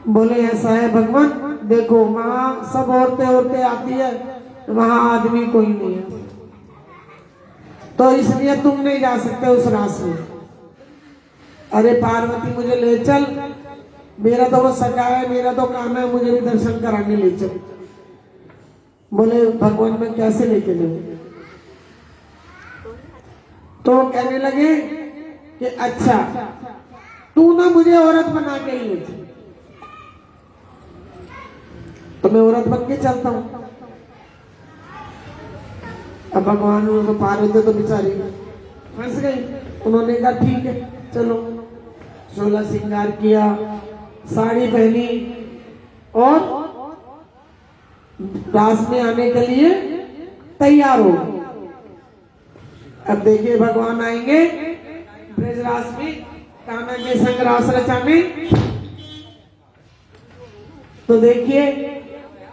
बोले ऐसा है भगवान, देखो वहां सब औरतें आती है, वहां आदमी कोई नहीं है, तो इसलिए तुम नहीं जा सकते उस रास में। अरे पार्वती मुझे ले चल, मेरा तो वो सखा है, मेरा तो काम है, मुझे भी दर्शन कराने ले चल। बोले भगवान मैं कैसे लेके जाऊं? तो कहने लगे कि अच्छा तू ना मुझे औरत बना के ही ले चल। तो मैं औरत बन के चलता हूं। अब भगवान तो पार्वती तो बेचारी फंस गई। उन्होंने कहा ठीक है चलो। 16 श्रृंगार किया, साड़ी पहनी और रास में आने के लिए तैयार हो। अब देखिए भगवान आएंगे ब्रजरास में कान्हा के संग रास रचाने। तो देखिए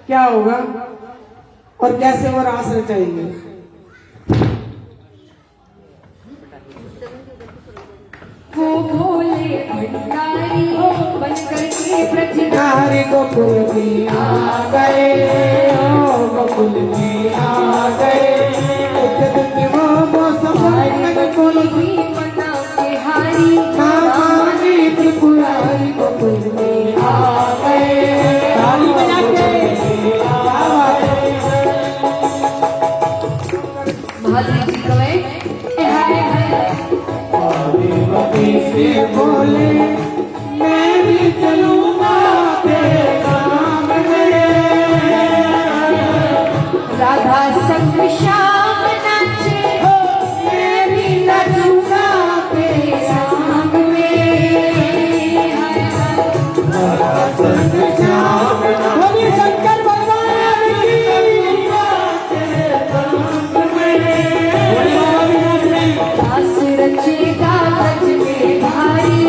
क्या होगा और कैसे वो रास रचाएंगे। वो भोले भंडारी बनकर के ब्रजधारी हमारे गोकुल में आ गए, ओ गोकुल में आ गए, एक दिन वो सफारी गोकुल भी बना बिहारी हमारी त्रिपुरारी गोकुल में आ गए। ताली बजा के महादेव जी कवे हाय हाय से बोले मैं भी चलूंगा तेरे काम में, राधा संग श्याम नाचे मैं भी नचूंगा तेरे संग में हाय हाय बोलिए शंकर भगवान दास रचेगा ब्रज में भारी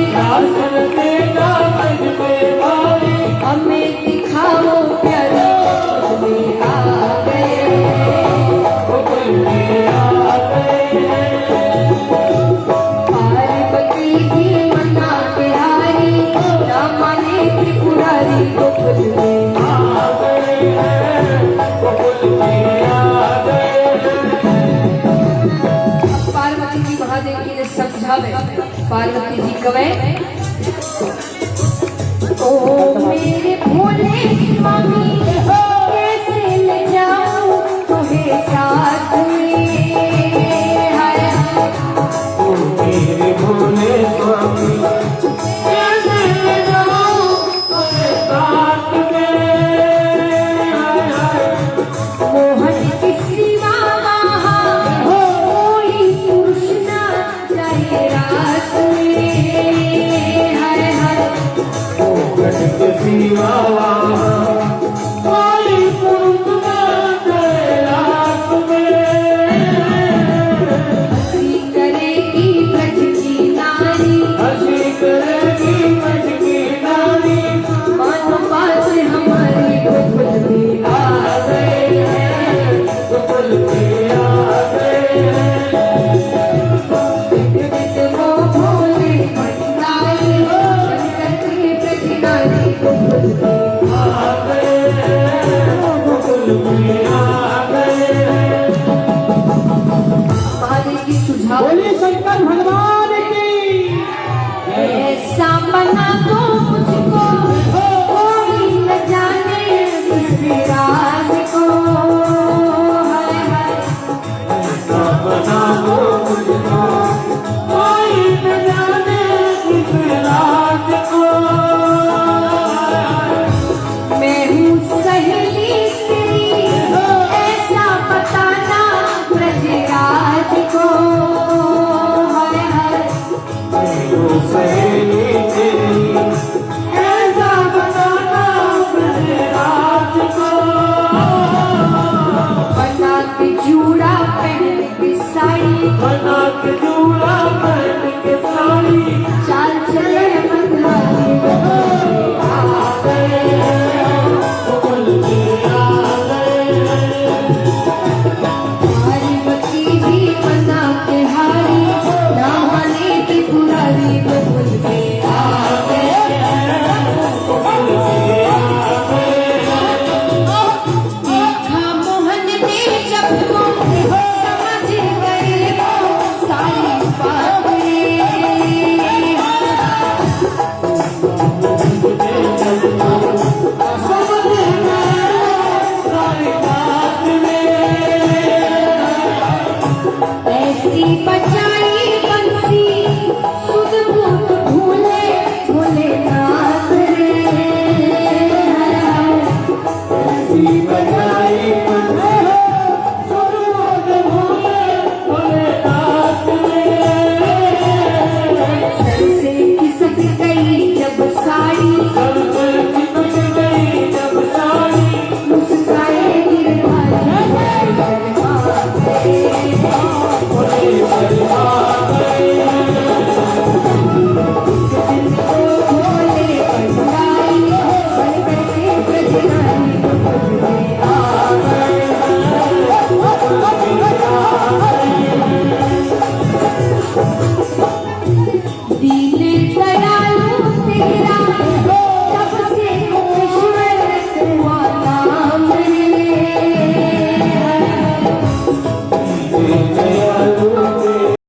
हमें दिखाओ प्यारे में आ गए पार्वती की मना बिहारी ना माने त्रिपुरारी गोकुल में पार्वती जी महादेव जी ने समझावे पार्वती जी कवे ओ मेरे भोले स्वामी कैसे ले जाऊं तुम्हें साथ में हाय मेरे भोले स्वामी कैसे ले जाऊं तेरे साथ मोहन की सिवा कोई पुरुष ना जाए रास में हाय हाय के सिवा कोई पुरुष ना जाए रात में। हंसी करेगी ब्रज की नारी हंसी करेगी ब्रज की नारी, मानो बात हमारी गोकुल में आ गए गोकुल में आ गए। वो भोले भंडारी बनकर के ब्रजधारी गोकुल में आ गए गोकुल में आ गए। महादेव जी सुझाव बोले शंकर भगवान की। ऐसा बना दो मुझको कोई न जाने इस राज को हाय हाय बना दो मुझको कोई न जाने किस राज को। मैं हूँ सहेली तेरी ऐसा बताना ब्रजराज को हाय हाय सहेली तेरी ऐसा बताना ब्रजराज को। बना के जूड़ा पहन के साड़ी बना के जूड़ा पहन के साड़ी, चाल चले मधारी आ गए गोकुल में आ गए। पार्वती भी बना के हारी ना माने त्रिपुरारी गोकुल में आ गए देखा मोहन ने जब को समझ गए वो सारी बातें ऐसी बचा